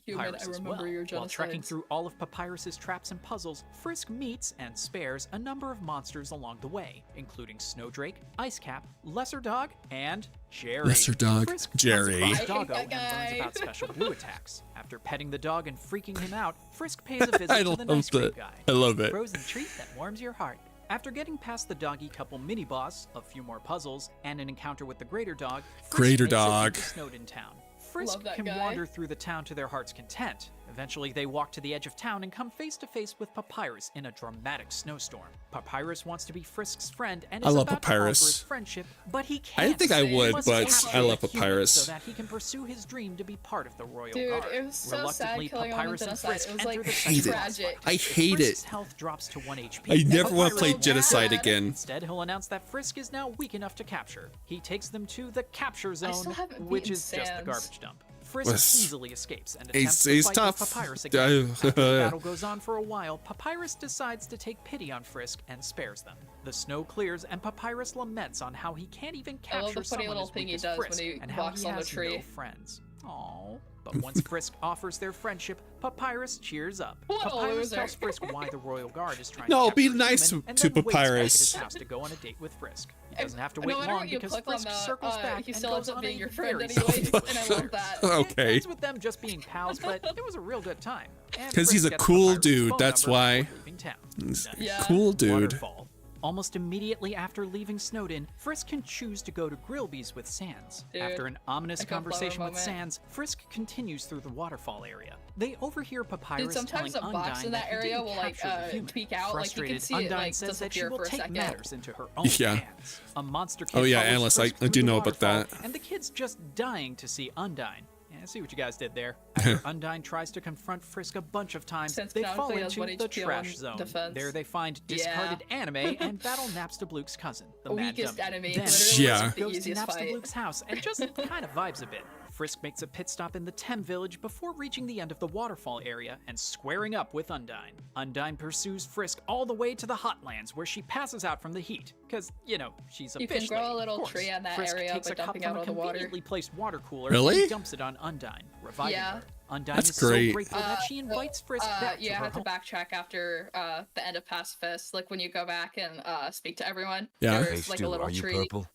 Human, Papyrus I as remember well. your While trekking genocides. through all of Papyrus's traps and puzzles, Frisk meets and spares a number of monsters along the way, including Snowdrake, Icecap, Lesser Dog, and Jerry. Lesser Dog, Frisk Jerry. comes across I hate Doggo that and learns guy. about special blue attacks. After petting the dog and freaking him out, Frisk pays a visit I to love the nice cream that. guy. I love it. Frozen treat that warms your heart. After getting past the doggy couple mini-boss, a few more puzzles, and an encounter with the Greater Dog, Frisk Greater makes it Dog. into Snowden Town. Frisk Love that can guy. wander through the town to their heart's content. Eventually, they walk to the edge of town and come face to face with Papyrus in a dramatic snowstorm. Papyrus wants to be Frisk's friend and I is love about Papyrus. to offer his friendship, but he I can't. didn't think I He would, must but capture I love the human Papyrus. so that he can pursue his dream to be part of the royal Dude, guard. it was so Reluctantly, sad killing him on Papyrus and Genocide. Frisk It was, enter like, the hate central it. boss fight. I hate Frisk's it. health drops to 1 HP. I never and want to Papyrus play won't Genocide bad. again. Instead, he'll announce that Frisk is now weak enough to capture. He takes them to the capture still zone, haven't which beaten is just the Sans. garbage dump. Frisk Yes. easily escapes and attempts He's to fight tough. with Papyrus again. After the Yeah. battle goes on for a while, Papyrus decides to take pity on Frisk and spares them. The snow clears and Papyrus laments on how he can't even I love capture the funny someone little as thing weak he as does when Frisk he and how walks he on the has tree. no friends. Aww. But once Frisk offers their friendship, Papyrus cheers up. What a Papyrus loser. tells Frisk why the royal guard is trying No, to be capture a nice human, to and then waits back at Papyrus. his house to go on a date with Frisk. He doesn't have to wait no matter long what you because click on Frisk the, circles back he and still goes ends up on being a your friend very anyways, selfish and I love adventure. that. It Okay. ends with them just being pals, but it was a real good time. And 'Cause he's Frisk a gets cool Papyrus' dude, phone that's number why. before leaving town. Nice. Yeah. Cool dude. Waterfall. Almost immediately after leaving Snowden, Frisk can choose to go to Grillby's with Sans. Dude, After an ominous I got flower conversation with moment. Sans, Frisk continues through the waterfall area. They overhear Papyrus Dude, sometimes telling a box Undyne in that he area didn't will, like, capture the human. tweak out, like, you can Frustrated, see it, Undyne like, says that she disappear will for a take second. matters into her own Yeah. hands. A monster kid Oh, yeah, follows Analyst, Frisk I through do the know about waterfall, that. And the kid's just dying to see Undyne. Yeah, see what you guys did there. After Undyne tries to confront Frisk a bunch of times, Since they fall canonically has into 1 the HP trash on zone. defense. There they find Yeah. discarded anime and battle Napstablook's cousin, the Mad Weakest Dummy. enemy, Then literally Yeah. Frisk the goes to easiest fight. Napstablook's house and just kind of vibes a bit. Frisk makes a pit stop in the Tem village before reaching the end of the waterfall area and squaring up with Undyne. Undyne pursues Frisk all the way to the Hotlands, where she passes out from the heat, because, you know, she's a You can fish grow a lady, of little course. tree on that Frisk area takes by a cup dumping from out a all the water. conveniently placed water cooler Really? and dumps it on Undyne, reviving Yeah. her. Undyne That's is great. so grateful that she invites Frisk back you to her have to home. backtrack after the end of Pacifist, like when you go back and speak to everyone. Yeah. There's like a H2, little are you tree. purple?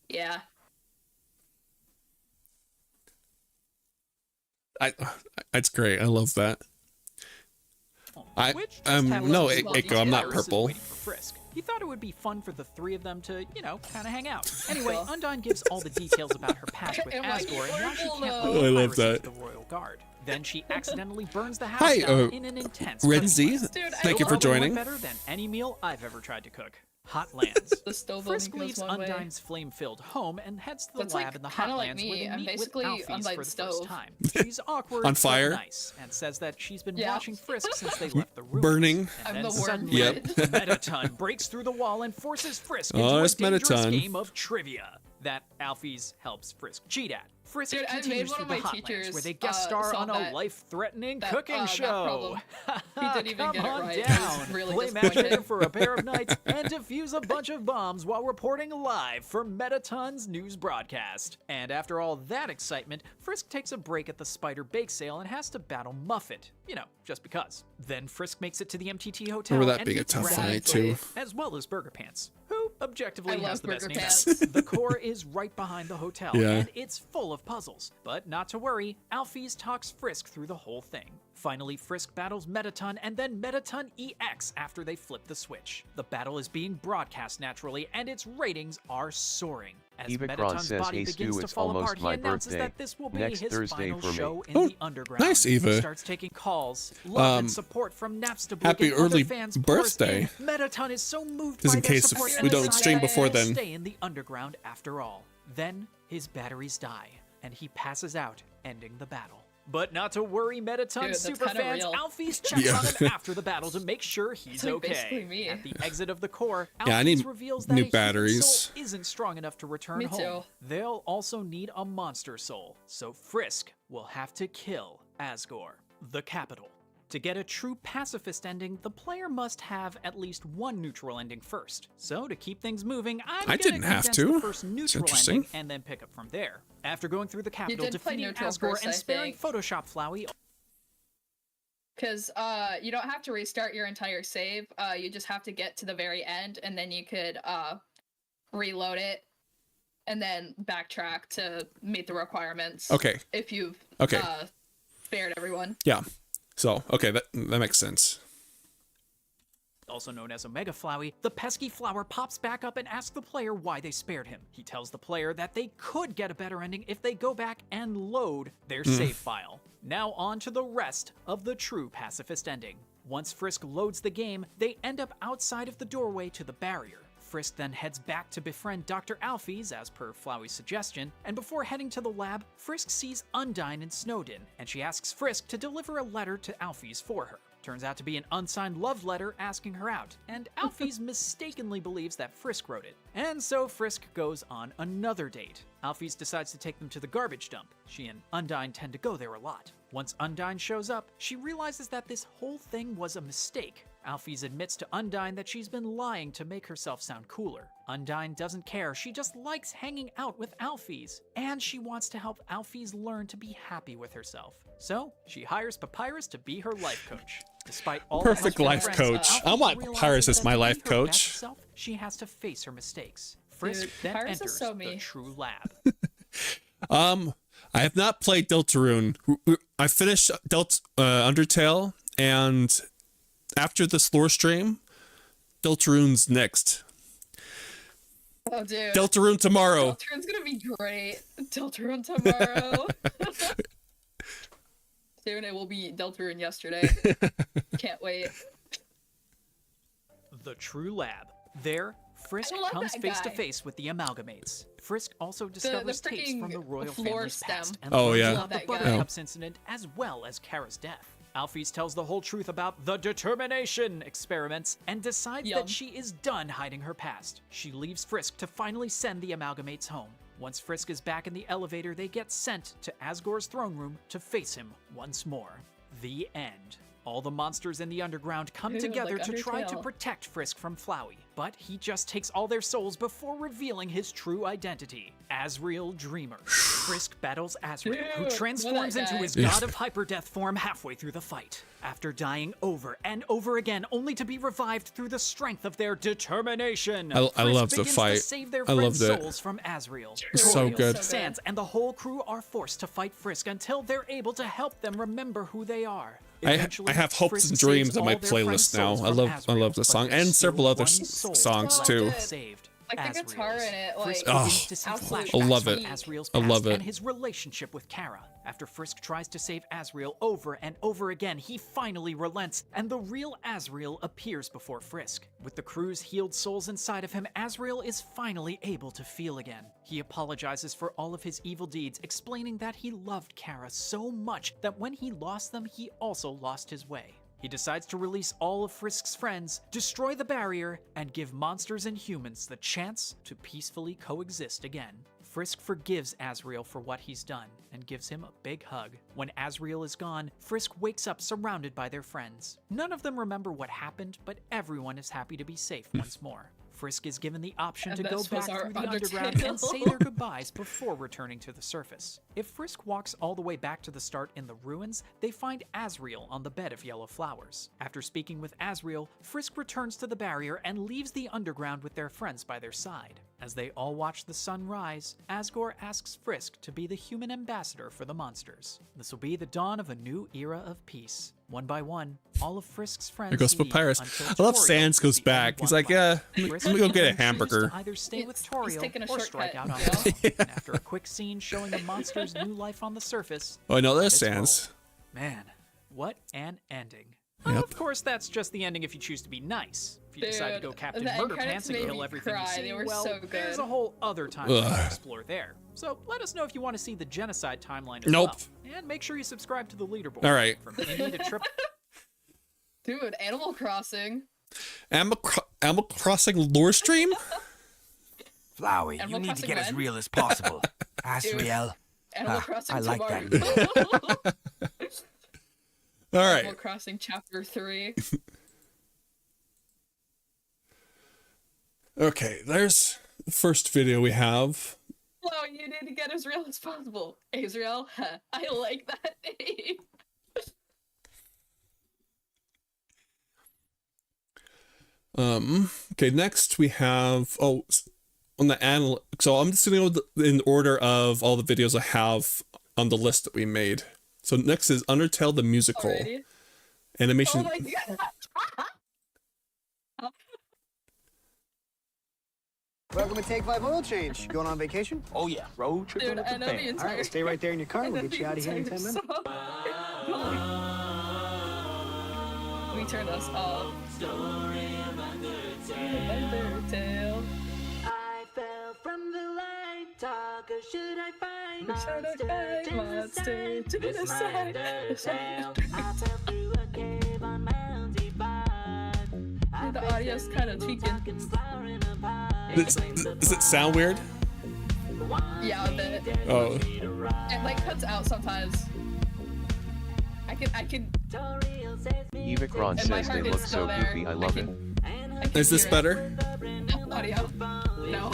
Yeah. It's great. I love that. Which just happens no, to be while Eiko, I'm not Cyrus is purple. waiting for Frisk. He thought it would be fun for the three of them to, kind of hang out. Anyway, Undyne gives all the details about her past with Am I Asgore and why she purple, can't though? let I love Pirates into that. the Royal Guard. Then she accidentally burns the house Hi, down in an intense Red cooking Z. blast. Dude, Thank you I for love it. joining. Better than any meal I've ever tried to cook. Hot lands. The stove Frisk only leaves goes one way. Undyne's flame-filled home and heads to the That's, lab like, in the kinda like Hotlands me. where they I'm meet basically with Alphys Undyne's for the stove. first time. She's awkward, On fire. but nice, and says that she's been Yeah. watching Frisk since they left the room. Burning. And I'm then the worm suddenly, Yep. Metaton breaks through the wall and forces Frisk into Oh, a it's dangerous Metaton. game of trivia that Alphys helps Frisk cheat at. Frisk Dude, I made continues one through of the my Hotlands teachers, where they guest star solve on a that- life-threatening that, cooking math show. problem. He didn't even Come get it on right. It was down, really play disappointing. matchmaker for a pair of nights, and defuse a bunch of bombs while reporting live for Metaton's news broadcast. And after all that excitement, Frisk takes a break at the Spider Bake Sale and has to battle Muffet. Just because. Then Frisk makes it to the MTT Hotel Remember that and being a meets tough Red fight, Eye, too. as well as Burger Pants, who objectively I love has the best Burger name. Pants. The core is right behind the hotel, Yeah. and it's full of puzzles. But not to worry, Alphys talks Frisk through the whole thing. Finally, Frisk battles Metaton and then Metaton EX after they flip the switch. The battle is being broadcast naturally, and its ratings are soaring. As Eva Cross Metaton's says, body "Hey begins Stu, to it's fall almost apart, he my announces birthday. that this will be Next his Thursday final for me." show in Oh, the underground. nice, Eva. He starts taking calls, love and support from Napstablook Happy and other early fans pours birthday. in. Metaton is so moved Just by in their case support if and we don't decides stream that before he'll then. stay in the underground after all. Then his batteries die, and he passes out, ending the battle. But not to worry, Metaton Dude, that's kinda superfans. real. Alphys checks Yeah. on him after the battle to make sure he's It's like okay. basically me. At the exit of the core, Yeah, I Alphys need reveals that new a human batteries. soul isn't strong enough to return Me home. too. They'll also need a monster soul, so Frisk will have to kill Asgore, the capital. To get a true pacifist ending, the player must have at least one neutral ending first. So to keep things moving, I'm I gonna didn't have condense to. the first It's neutral interesting. ending and then pick up from there. After going through the capital, did play defeating neutral Asgore first, and I sparing think. Photoshop Flowey. Because you don't have to restart your entire save. You just have to get to the very end, and then you could reload it, and then backtrack to meet the requirements. Okay. If you've Okay. spared everyone. Yeah. So, okay, that makes sense. Also known as Omega Flowey, the pesky flower pops back up and asks the player why they spared him. He tells the player that they could get a better ending if they go back and load their save file. Now on to the rest of the true pacifist ending. Once Frisk loads the game, they end up outside of the doorway to the barrier. Frisk then heads back to befriend Dr. Alphys, as per Flowey's suggestion, and before heading to the lab, Frisk sees Undyne in Snowdin, and she asks Frisk to deliver a letter to Alphys for her. Turns out to be an unsigned love letter asking her out, and Alphys mistakenly believes that Frisk wrote it. And so Frisk goes on another date. Alphys decides to take them to the garbage dump. She and Undyne tend to go there a lot. Once Undyne shows up, she realizes that this whole thing was a mistake. Alphys admits to Undyne that she's been lying to make herself sound cooler. Undyne doesn't care, she just likes hanging out with Alphys. And she wants to help Alphys learn to be happy with herself. So, she hires Papyrus to be her life coach. Despite all the Perfect help from life friends, coach. I Alphys want realizes Papyrus as that my to be life her best coach. self, she has to face her mistakes. Frisk Dude, then Papyrus is enters so the me. true lab. I have not played Deltarune. I finished Undertale, and after this lore stream, Deltarune's next. Oh, dude. Deltarune tomorrow. Deltarune's gonna be great. Deltarune tomorrow. Soon it will be Deltarune yesterday. Can't wait. The True Lab. There, Frisk I love comes that face to guy. face with the Amalgamates. Frisk also discovers tapes from the freaking royal floor family's stem. past and Oh, learns yeah. about Love the that guy. Buttercups incident as well as Kara's death. Alphys tells the whole truth about the determination experiments and decides Yum. that she is done hiding her past. She leaves Frisk to finally send the Amalgamates home. Once Frisk is back in the elevator, they get sent to Asgore's throne room to face him once more. The end. All the monsters in the underground come Ooh, together like to try to Undertale. protect Frisk from Flowey. but he just takes all their souls before revealing his true identity, Azrael Dreamer. Frisk battles Azrael, who transforms into his god of hyperdeath form halfway through the fight. After dying over and over again, only to be revived through the strength of their determination. I love Frisk the begins fight. to save their I friends' loved it. souls from Azrael. So good. Sans and the whole crew are forced to fight Frisk until they're able to help them remember who they are. I have hopes Frisk and dreams saves on my all their friends' playlist now. souls I from love Azrael, this but song there's and still several other one soul songs left too. saved. Like the guitar in it, like Frisk Oh, begins to see absolute flashbacks I love from it. Azrael's I past love it. and his relationship with Kara. After Frisk tries to save Azrael over and over again, he finally relents, and the real Azrael appears before Frisk. With the crew's healed souls inside of him, Azrael is finally able to feel again. He apologizes for all of his evil deeds, explaining that he loved Kara so much that when he lost them, he also lost his way. He decides to release all of Frisk's friends, destroy the barrier, and give monsters and humans the chance to peacefully coexist again. Frisk forgives Azrael for what he's done and gives him a big hug. When Azrael is gone, Frisk wakes up surrounded by their friends. None of them remember what happened, but everyone is happy to be safe once more. Frisk is given the option And to go this back was our through the Undertale. underground and say their goodbyes before returning to the surface. If Frisk walks all the way back to the start in the ruins, they find Azrael on the bed of yellow flowers. After speaking with Azrael, Frisk returns to the barrier and leaves the underground with their friends by their side. As they all watch the sun rise, Asgore asks Frisk to be the human ambassador for the monsters. This will be the dawn of a new era of peace. One by one, all of Frisk's friends There goes leave Papyrus. until I love Toriel Sans is goes the only back. He's one like, left. yeah, Frisk let me go get a chooses to hamburger. either stay with He's Toriel taking a or strike shortcut, out on you know? his own. And after a quick scene showing the monster's new life on the surface, Oh no, there's credits Sans. roll. Man, what an ending. Yep. Of course, that's just the ending if you choose to be nice. If you decide to go Dude, Captain the end Murder credits Pants and made kill me everything cry. you see, They were well, so there's good. a whole other timeline Ugh. to explore there. So let us know if you want to see the genocide timeline as Nope. well. And make sure you subscribe to the leaderboard. All right. From indie to triple. Dude, Animal Crossing. Animal Crossing lore stream? Flowey, you Animal need to Crossing get as when? real as possible. Azrael. Animal Ah, Crossing I like tomorrow. All Animal right. Crossing Chapter 3. Okay, there's the first video we have. Hello, you need to get as real as possible. Azrael, I like that name. Okay, next we have, on the so I'm just gonna go in order of all the videos I have on the list that we made. So next is Undertale the musical. Alrighty. Animation. Oh my god. Welcome to Take 5 Oil Change. Going on vacation? Oh yeah, road trip Dude, over I know Japan. the All entire. right, stay right there in your car. I We'll know get you the out of here in entire 10 minutes. song. Let me turn this off. Undertale. I fell from the light, talk or should I find Should I find monster to the side? I fell through a cave on Mount Divide. The audio's kind of tweaking. Does it sound weird? Yeah, a bit. Oh. It like cuts out sometimes. I can. Evicron And my says they heart is look still so there. goofy, I love it. I can Is this hear it. better? No audio. No.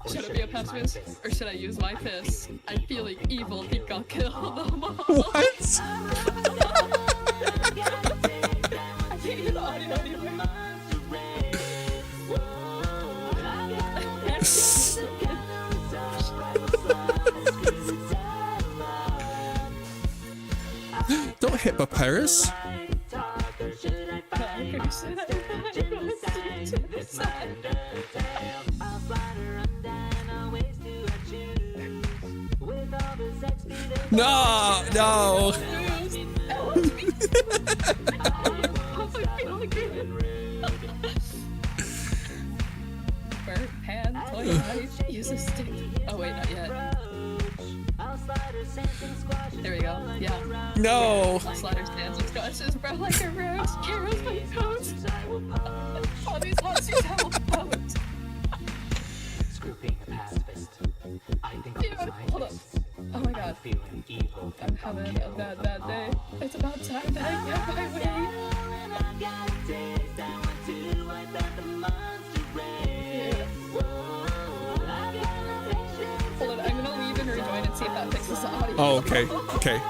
Should I be a pacifist or should I use my fists? I'm feeling evil. Think I'll kill them all. What? I can't hear the audio anymore. Don't hit Papyrus. No, no. Bird, hand, toy, knife, use a stick. Oh wait, not yet. There we go. Yeah. No. Slider stands and scotches, bro, like a rose. Heroes my coats. All these monsters have a boat. Dude, hold up. God. I'm having a bad day. It's about time that I get my way. Hold on, I'm gonna leave and rejoin and see if that fixes the audio. Oh, okay. Okay.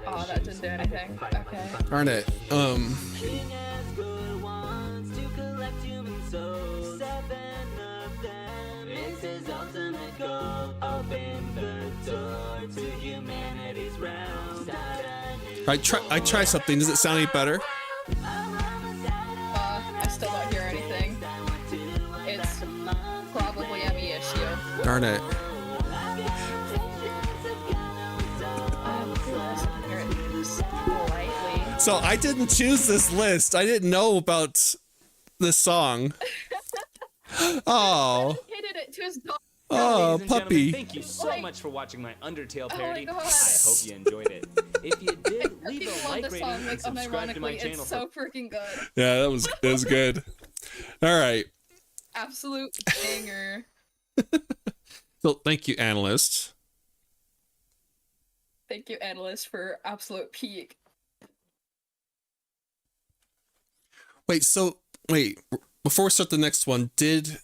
Oh, that didn't do anything. Okay. Darn it. I try something. Does it sound any better? I still don't hear anything. It's probably a me issue. Darn it. So I didn't choose this list. I didn't know about this song. Oh. Dedicated it to his dog. Oh, Ladies and puppy. gentlemen, thank you so much for watching my Undertale Oh my parody. God. I hope you enjoyed it. If you did, I leave fucking a love like this rating song, and like, subscribe to my unironically, channel. it's so freaking good. Yeah, that was good. All right. Absolute banger. So thank you, analyst. Thank you, analyst, for absolute peak. Wait, before we start the next one, the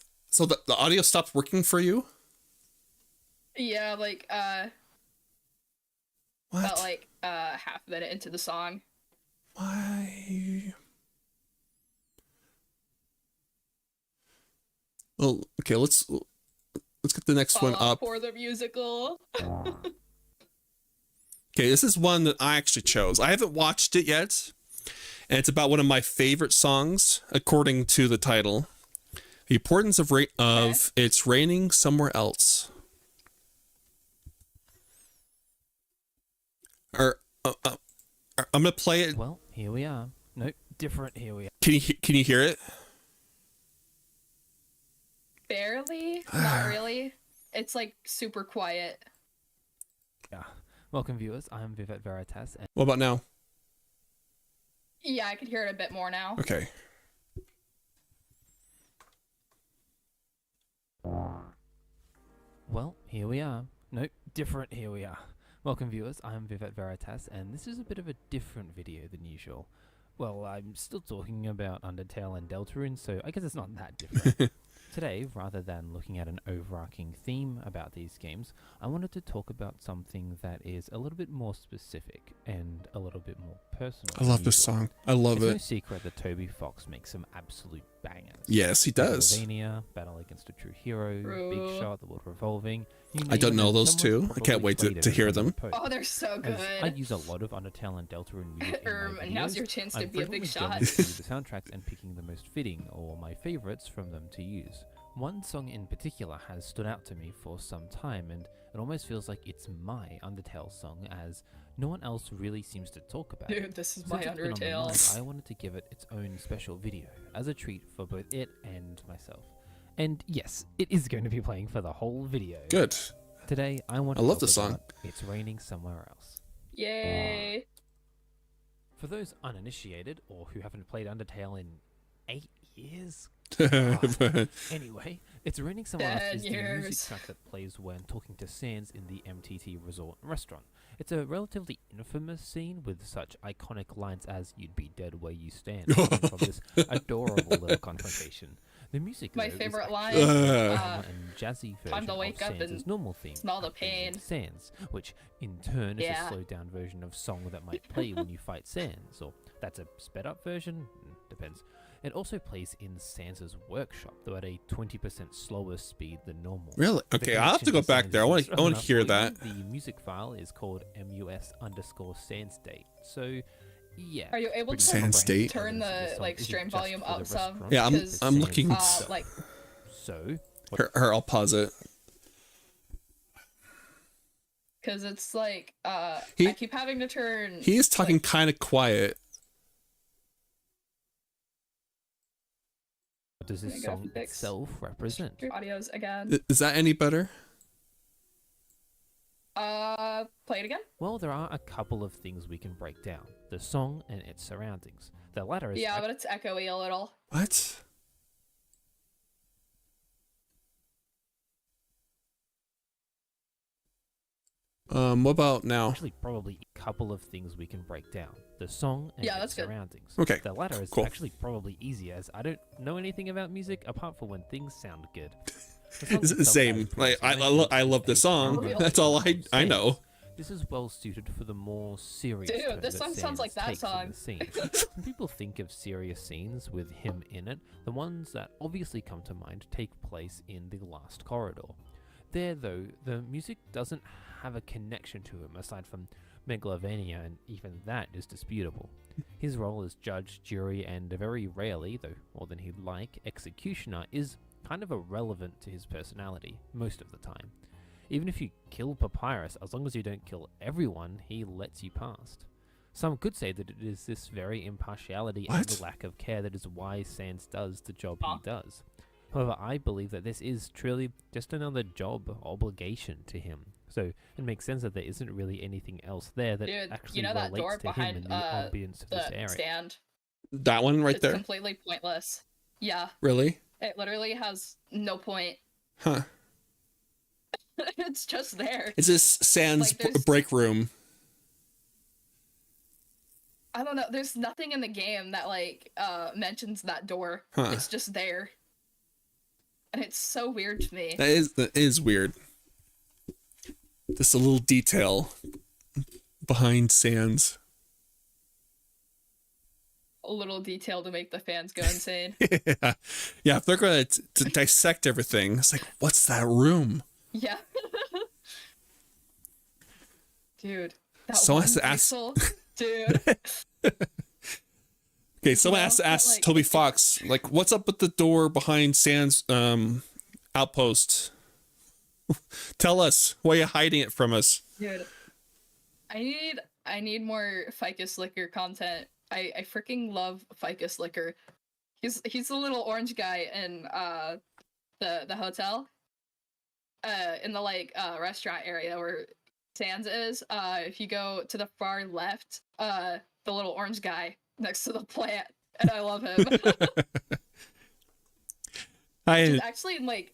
audio stopped working for you? Yeah, like, What? about like half a minute into the song. Why? Well, okay, let's get the next one up. For the musical. Okay, this is one that I actually chose. I haven't watched it yet, and it's about one of my favorite songs, according to the title. The importance of It's Raining Somewhere Else. I'm gonna play it. Well, here we are. Nope, different. Here we are. Can you hear it? Barely, not really. It's like super quiet. Yeah. Welcome, viewers. I'm Vivet Veritas, and What about now? Yeah, I could hear it a bit more now. Okay. well, here we are. Nope, different. Here we are. Welcome, viewers. I'm Vivet Veritas, and this is a bit of a different video than usual. Well, I'm still talking about Undertale and Deltarune, so I guess it's not that different. Today, rather than looking at an overarching theme about these games, I wanted to talk about something that is a little bit more specific and a little bit more personal. I love this song. I love It's no it. secret that Toby Fox makes some absolute bangers. Yes, he does. Castlevania, Battle Against a True Hero, True. Big Shot, The World Revolving. You I don't name it, know and those someone's two. I can't probably wait played it to in hear some them. post. Oh, they're so good. As I use a lot of Undertale and Deltarune music in my Now's videos, your chance to I'm be a big frequently shot. going through the soundtracks and picking the most fitting or my favorites from them to use. One song in particular has stood out to me for some time, and it almost feels like it's my Undertale song, as no one else really seems to talk about it. Dude, this is Since my it's been on my Undertale. mind, I wanted to give it its own special video, as a treat for both it and myself. And yes, it is going to be playing for the whole video. Good. Today, I want to I love talk this song. about It's Raining Somewhere Else. Yay. For those uninitiated, or who haven't played Undertale in 8 years, anyway, It's Raining Somewhere Else 10 is the music years. track that plays when talking to Sans in the MTT Resort and Restaurant. It's a relatively infamous scene with such iconic lines as "You'd be dead where you stand" coming from this adorable little confrontation. The music, My though, favorite is line, actually a calm and jazzy time version to wake of up Sans' and normal theme, smell the Being pain. Sans, which in turn is Yeah. a slowed down version of song that might play when you fight Sans, or that's a sped up version, depends. It also plays in Sans' workshop, though at a 20% slower speed than normal. Really? The Okay, I'll have to connection go back Sans there. I is want strong to enough hear for you. that. The music file is called mus_sans date. So, yeah. Are you able pretty to Sans date? turn comprehensive. the This song like isn't stream just volume for the up some? restaurant, Yeah, it's I'm Sans looking- itself. like So, Her, I'll pause it. because it's like He- I keep having to turn. He is talking like, kind of quiet. what does this Gonna go song fix itself represent? audios again. Is that any better? Play it again. Well, there are a couple of things we can break down. The song and its surroundings. The latter is Yeah, but it's echoey a little. What? What about now? Actually, probably a couple of things we can break down: the song and Yeah, its that's good. surroundings. Okay, The latter is cool. actually probably easier, as I don't know anything about music apart from when things sound good. The song It's the itself, same. as Like I previously mentioned, love the is a song. cover That's all of I Sans. know. This is well suited for the more serious Dude, tone this that song sounds like Sans that takes in the scene. When people think of serious scenes with him in it, the ones that obviously come to mind take place in the last corridor. There, though, the music doesn't have a connection to him aside from Megalovania, and even that is disputable. His role as judge, jury, and very rarely, though more than he'd like, executioner is kind of irrelevant to his personality most of the time. Even if you kill Papyrus, as long as you don't kill everyone, he lets you past. Some could say that it is this very impartiality and the lack of care that is why Sans does the job he does. However, I believe that this is truly just another job obligation to him. So it makes sense that there isn't really anything else there that Dude, actually you know that door relates to him and behind the ambience of this the area. stand? That one right It's there. completely pointless. Yeah, Really? it literally has no point. Huh? It's just there. Is this Sans Like, there's- break room? I don't know. There's nothing in the game that like mentions that door. Huh. It's just there. And it's so weird to me. That is weird. Just a little detail behind Sans. A little detail to make the fans go insane. Yeah, if they're gonna to dissect everything, it's like, what's that room? Yeah. Dude. That Someone one has to ask- pixel, dude. Okay, someone know, has to but, ask like, Toby Fox, like, what's up with the door behind Sans outpost? Tell us, why are you hiding it from us? Dude. I need more Ficus Liquor content. I freaking love Ficus Liquor. He's the little orange guy in the hotel. In the like restaurant area where Sans is. If you go to the far left, the little orange guy next to the plant, and I love him. He's actually like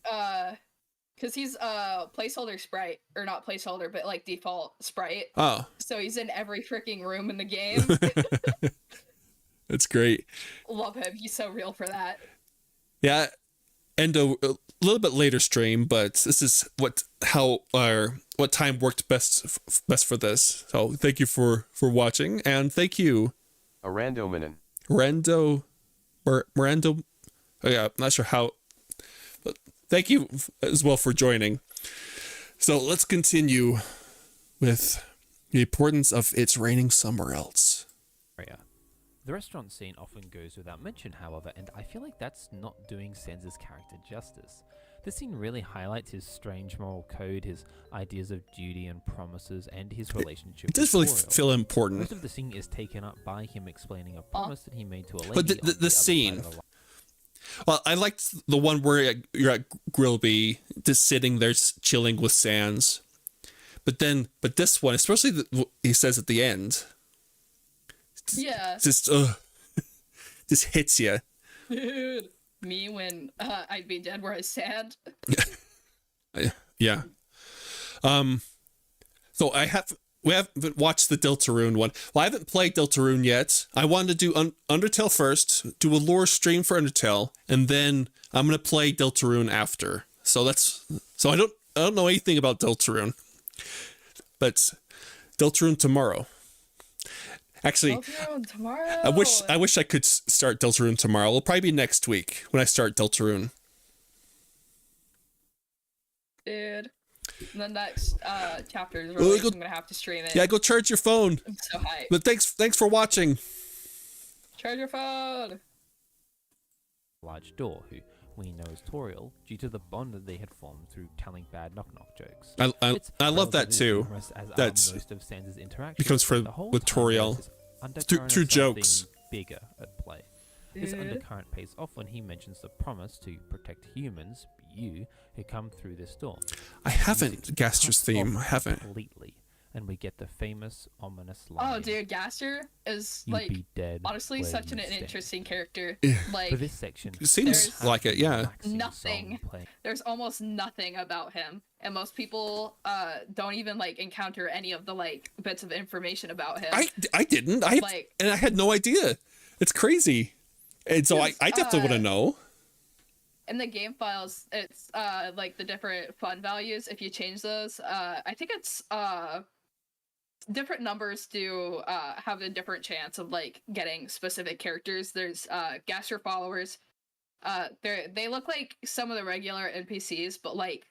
because he's placeholder sprite, or not placeholder, but like default sprite. Oh, So he's in every freaking room in the game. that's great. Love him. He's so real for that. Yeah, and a little bit later stream, but this is what time worked best for this. So thank you for watching, and thank you, A Randominin. Mirando. Oh yeah, I'm not sure how, but thank you as well for joining. So let's continue with the importance of It's Raining Somewhere Else. Area. The restaurant scene often goes without mention, however, and I feel like that's not doing Sans' character justice. This scene really highlights his strange moral code, his ideas of duty and promises, and his relationship It does with really Toriel. feel important. Most of the scene is taken up by him explaining a promise that he made to a lady. But on the other side scene. of the line. Well, I liked the one where you're at Grillby, just sitting there chilling with Sans. But this one, especially what he says at the end, Yeah. just hits you. Dude. Me when I'd be dead where I stand. Yeah. So we haven't watched the Deltarune one. Well, I haven't played Deltarune yet. I wanted to do Undertale first, do a lore stream for Undertale, and then I'm gonna play Deltarune after. So I don't know anything about Deltarune, but Deltarune tomorrow. Actually, Deltarune tomorrow. I wish I could start Deltarune tomorrow. It'll probably be next week when I start Deltarune. Dude. And the next chapter is Well, released. go- I'm gonna have to stream it. Yeah, go charge your phone. I'm so hyped. But thanks for watching. Charge your phone. Large door, who we know as Toriel, due to the bond that they had formed through telling bad knock-knock jokes. I love that relatively too. humorous, as are That's most of Sans' interactions, becomes but for the whole with time Toriel. there's this undercurrent of Through something jokes. bigger at play. This Dude. undercurrent pays off when he mentions the promise to protect humans, you, who come through this door. I haven't Gaster's theme. I haven't. Completely, and we get the famous ominous line. Oh, dude, Gaster is "You like be dead honestly where such you an stand." interesting character. For Like this section, It seems There's like it, yeah. relaxing nothing. song playing. there's almost nothing about him, and most people don't even like encounter any of the like bits of information about him. I didn't. I had no idea. It's crazy. And so I definitely want to know. In the game files, it's like the different fun values. If you change those, I think it's different numbers do have a different chance of like getting specific characters. There's Gaster followers. They look like some of the regular NPCs, but like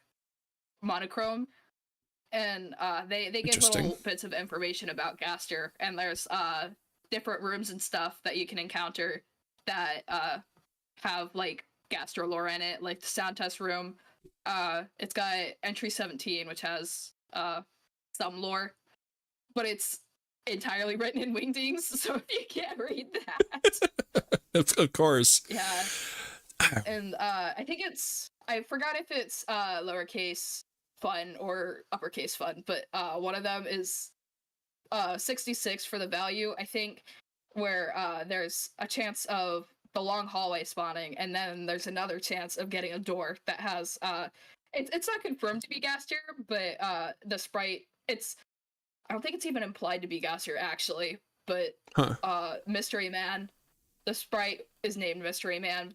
monochrome, and they give little bits of information about Gaster. And there's different rooms and stuff that you can encounter that have like Gaster lore in it, like the sound test room. It's got entry 17, which has some lore, but it's entirely written in Wingdings, so you can't read that. Of course. Yeah. And I think I forgot if it's lowercase fun or uppercase fun, but one of them is 66 for the value, I think, where there's a chance of the long hallway spawning, and then there's another chance of getting a door that has it's not confirmed to be Gaster, but the sprite, I don't think it's even implied to be Gaster actually, but Mystery Man, the sprite is named Mystery Man.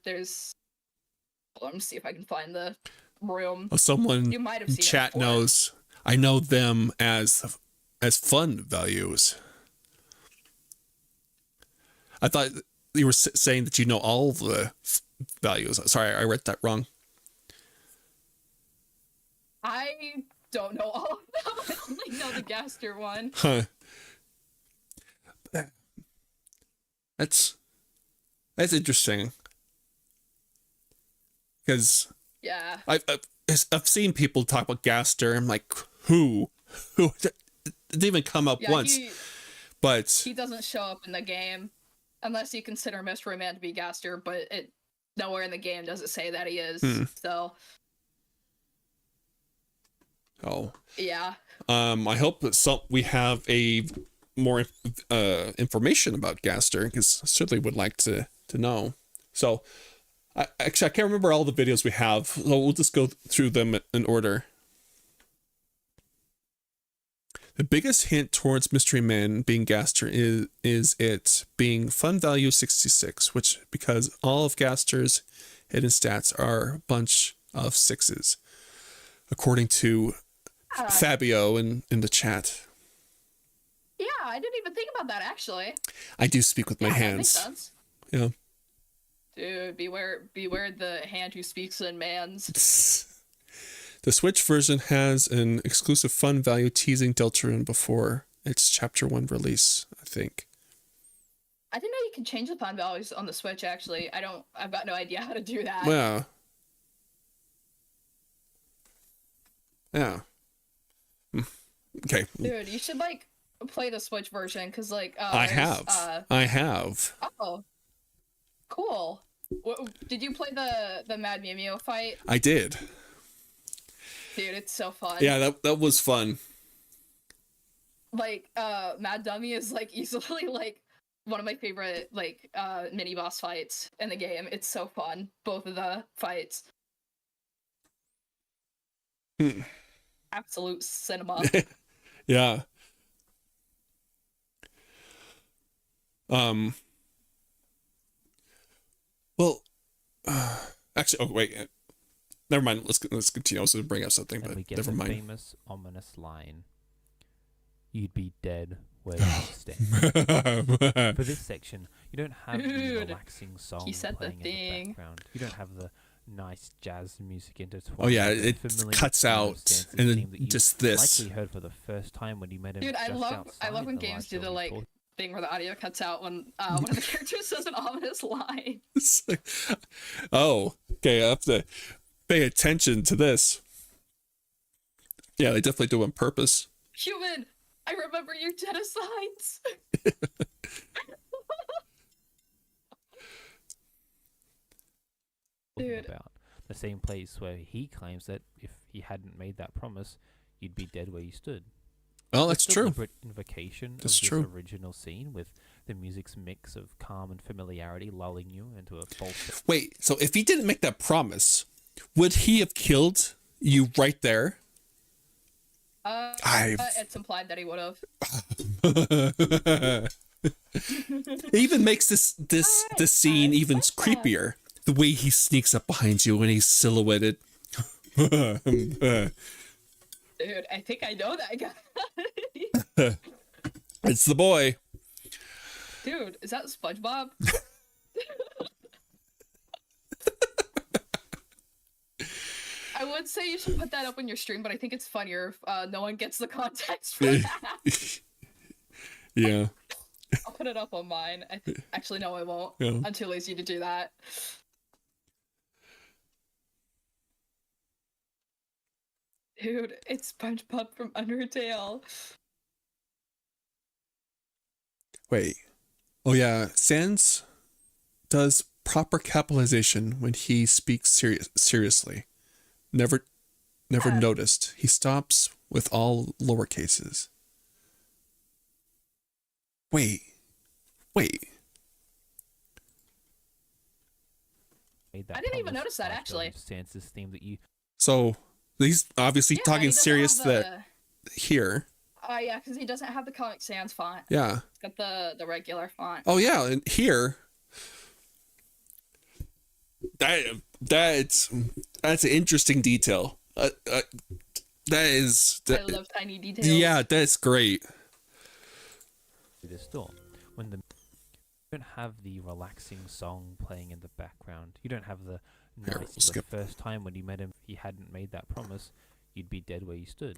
Let me see if I can find the room. Oh, someone you might have seen chat knows. I know them as fun values. I thought you were saying that you know all the values. Sorry, I read that wrong. I don't know all of them. I only know the Gaster one. Huh. That's interesting. Because yeah, I've seen people talk about Gaster. I'm like, who? It didn't even come up once. But he doesn't show up in the game unless you consider Mystery Man to be Gaster. But nowhere in the game does it say that he is. So. Oh. Yeah. I hope that we have a more information about Gaster, because I certainly would like to know. So. I can't remember all the videos we have, so we'll just go through them in order. The biggest hint towards Mystery Man being Gaster is it being fun value 66, which because all of Gaster's hidden stats are a bunch of 6s, according to Fabio in the chat. Yeah, I didn't even think about that actually. I do speak with my hands. That makes sense. Yeah. Dude, beware the hand who speaks in man's. The Switch version has an exclusive fun value teasing Deltarune before its Chapter 1 release, I think. I didn't know you can change the fun values on the Switch, actually. I've got no idea how to do that. Yeah. Yeah. Okay. Dude, you should, like, play the Switch version, because, like... I have. Oh. Cool. Did you play the Mad Mew Mew fight? I did. Dude, it's so fun. Yeah, that was fun. Like, Mad Dummy is, like, easily, like, one of my favorite, like, mini-boss fights in the game. It's so fun. Both of the fights. Absolute cinema. Yeah. Well, actually, oh wait, never mind. Let's continue. I was going to bring up something, but never mind. Famous ominous line: "You'd be dead where you stand." For this section, you don't have the relaxing song playing in the background. You don't have the nice jazz music intertwined. Oh yeah, it cuts out, and then just this. Likely heard for the first time when you met him. Dude, I love when games do the like thing where the audio cuts out when one of the characters says an ominous line. Oh, okay, I have to pay attention to this. Yeah, they definitely do it on purpose. Human, I remember your genocides. Dude. About the same place where he claims that if he hadn't made that promise, you'd be dead where you stood. Oh, that's true. Deliberate invocation of this original scene with the music's mix of calm and familiarity lulling you into a false... Wait, so if he didn't make that promise, would he have killed you right there? It's implied that he would have. It even makes this scene even creepier. The way he sneaks up behind you when he's silhouetted. Dude, I think I know that guy. It's the boy. Dude, is that SpongeBob? I would say you should put that up on your stream, but I think it's funnier if no one gets the context for that. Yeah. I'll put it up on mine. Actually, no, I won't. Yeah. I'm too lazy to do that. Dude, it's SpongeBob from Undertale. Wait. Oh yeah, Sans does proper capitalization when he speaks seriously. Never noticed. He stops with all lower cases. Wait. Made that I didn't even promise notice that, by actually. Sansa's theme that you So he's obviously Yeah, he talking doesn't serious have that here. yeah, because he doesn't have the Comic Sans font. Yeah. He's got the regular font. Oh yeah, and here. That's an interesting detail. That is. I love tiny details. Yeah, that's great. this door. When you don't have the relaxing song playing in the background, you don't have the Here, nice we'll skip. the first time when you met him, he hadn't made that promise, you'd be dead where you stood.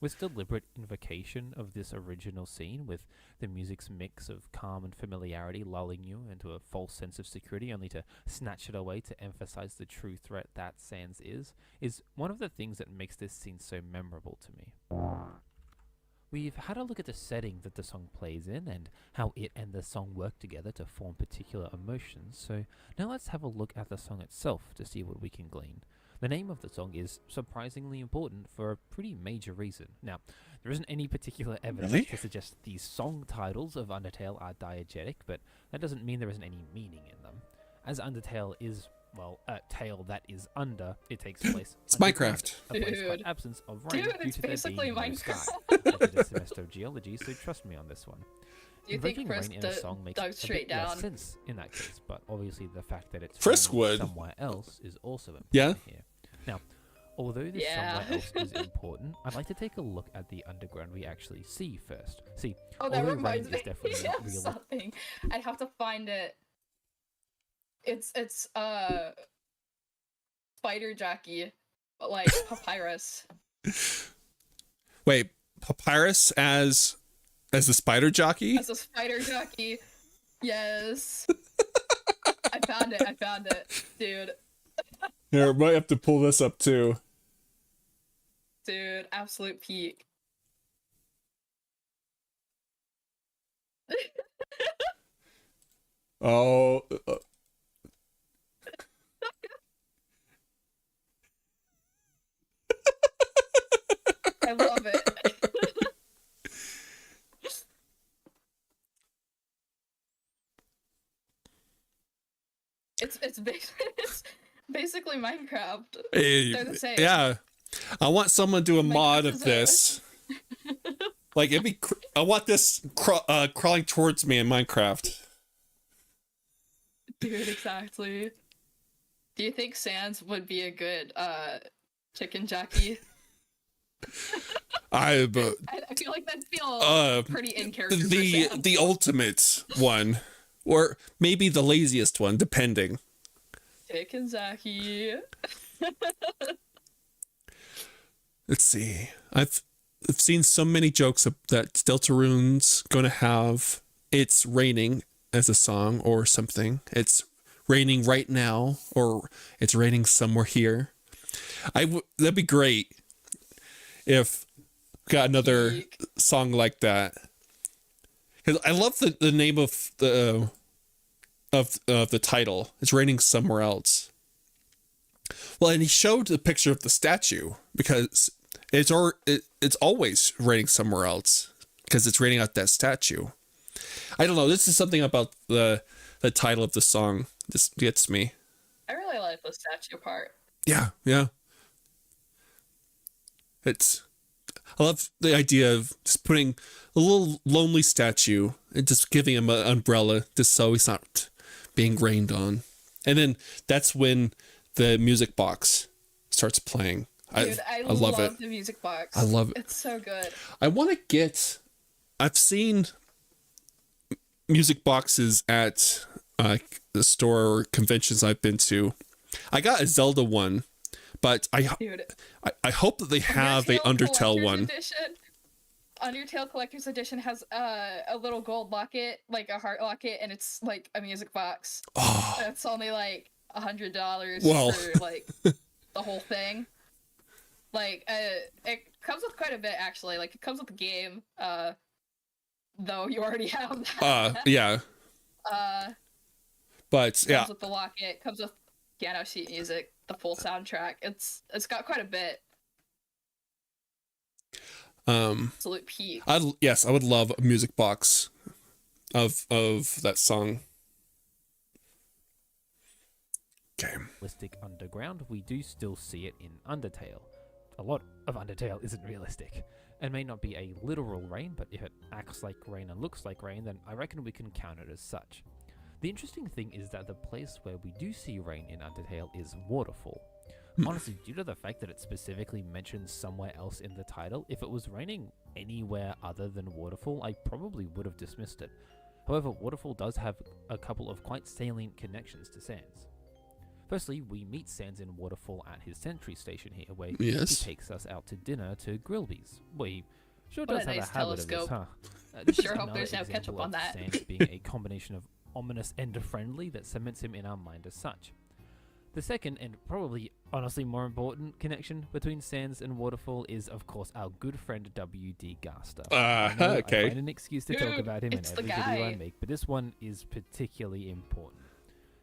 With deliberate invocation of this original scene, with the music's mix of calm and familiarity lulling you into a false sense of security, only to snatch it away to emphasize the true threat that Sans is one of the things that makes this scene so memorable to me. We've had a look at the setting that the song plays in and how it and the song work together to form particular emotions, so now let's have a look at the song itself to see what we can glean. The name of the song is surprisingly important for a pretty major reason. Now, there isn't any particular evidence to suggest these song titles of Undertale are diegetic, but that doesn't mean there isn't any meaning in them. As Undertale is, well, a tale that is under, it takes place. It's Minecraft. A place by absence of rain Dude, due it's to there basically being no Minecraft. sky. I did a semester of geology, so trust me on this one. Do you think Invoking Frisk rain in a song makes dug a straight bit less down? sense in that case, but obviously the fact that it's Frisk raining would. somewhere else is also important Yeah. here. Now, although this Yeah. somewhere else is important, I'd like to take a look at the underground we actually see first. See, Oh, that although reminds rain me is definitely of real. something. I have to find it. It's spider jockey, but like papyrus. Wait, Papyrus as the spider jockey? As a spider jockey. Yes. I found it, dude. Here, I might have to pull this up too. Dude, absolute peak. Oh. I love it. it's basically Minecraft. They're the same. Yeah. I want someone to do a mod Minecraft of is this. Like it'd be. I want this crawling towards me in Minecraft. Dude, exactly. Do you think Sans would be a good chicken jockey? I feel like that'd feel pretty in character. For Sans. the ultimate one, or maybe the laziest one, depending. Chicken jockey. Let's see. I've seen so many jokes that Deltarune's gonna have "It's Raining" as a song or something. It's raining right now, or it's raining somewhere here. That'd be great if got another song like that. Because I love the name of the title. It's raining somewhere else. Well, and he showed the picture of the statue because it's always raining somewhere else because it's raining out that statue. I don't know. This is something about the title of the song. This gets me. I really like the statue part. Yeah. It's. I love the idea of just putting a little lonely statue and just giving him an umbrella just so he's not being rained on. And then that's when the music box starts playing. Dude, I love it. the music box. I love it. It's so good. I've seen music boxes at the store or conventions I've been to. I got a Zelda one, but I hope that they have a Undertale one. Undertale Collector's Edition has a little gold locket, like a heart locket, and it's like a music box. Oh. That's only like $100 Well. for like the whole thing. Like it comes with quite a bit actually. Like it comes with the game, though you already have that. Yeah. But yeah. Comes with the locket, comes with piano sheet music, the full soundtrack. It's got quite a bit. Absolute peak. I would love a music box of that song. Okay. Realistic underground, we do still see it in Undertale. A lot of Undertale isn't realistic, and may not be a literal rain, but if it acts like rain and looks like rain, then I reckon we can count it as such. The interesting thing is that the place where we do see rain in Undertale is Waterfall. Honestly, due to the fact that it specifically mentions somewhere else in the title, if it was raining anywhere other than Waterfall, I probably would have dismissed it. However, Waterfall does have a couple of quite salient connections to Sans. Firstly, we meet Sans in Waterfall at his sentry station here, where he takes us out to dinner to Grillby's. Well, he sure does have a habit of this, huh? Sure hope there's no ketchup on that. Sans being a combination of ominous and friendly that cements him in our mind as such. The second, and probably honestly more important connection between Sans and Waterfall is, of course, our good friend W.D. Gaster. Okay. I find an excuse to talk about him in every video I make, but this one is particularly important.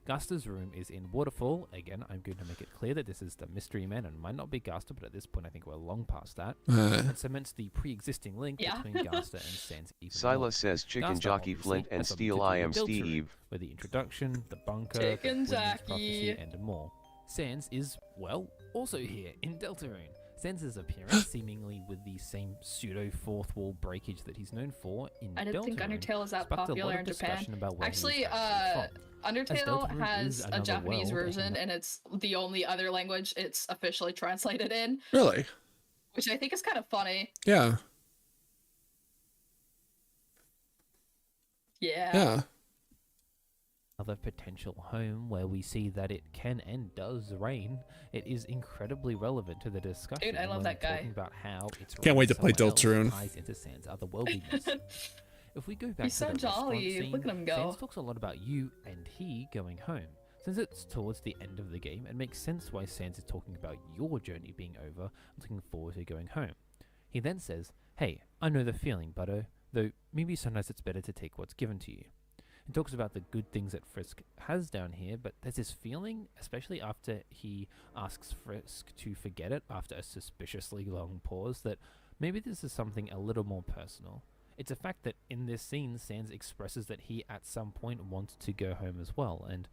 Gaster's room is in Waterfall. Again, I'm going to make it clear that this is the Mystery Man and might not be Gaster, but at this point I think we're long past that. It cements the pre-existing link between Gaster and Sans even Silas more. says Chicken Gaster Jockey obviously Flint and has something Steel to do I am with Deltarune, Steve. where the introduction, the bunker, Chicken the women's Jockey, prophecy, and more. Sans is, well, also here in Deltarune. Sans's appearance, seemingly with the same pseudo fourth wall breakage that he's known for in Deltarune, I didn't think Undertale is that sparked a lot popular of in Japan. discussion about where Actually, he's actually from. Undertale has a Japanese world, version, and it's the only other language it's officially translated in. Really? Which I think is kind of funny. Yeah. Yeah. Another potential home where we see that it can and does rain. It is incredibly relevant to the discussion. Dude, I love when that guy. Talking about how it's Can't wait to play Deltarune. Deltarune. Ties into Sans otherworldliness. If we go back He's to so the jolly. restaurant scene, Look at him go. Sans talks a lot about you and he going home. Since it's towards the end of the game, it makes sense why Sans is talking about your journey being over and looking forward to going home. He then says, "Hey, I know the feeling, Butto, though maybe sometimes it's better to take what's given to you." He talks about the good things that Frisk has down here, but there's this feeling, especially after he asks Frisk to forget it after a suspiciously long pause, that maybe this is something a little more personal. It's a fact that in this scene, Sans expresses that he at some point wants to go home as well, and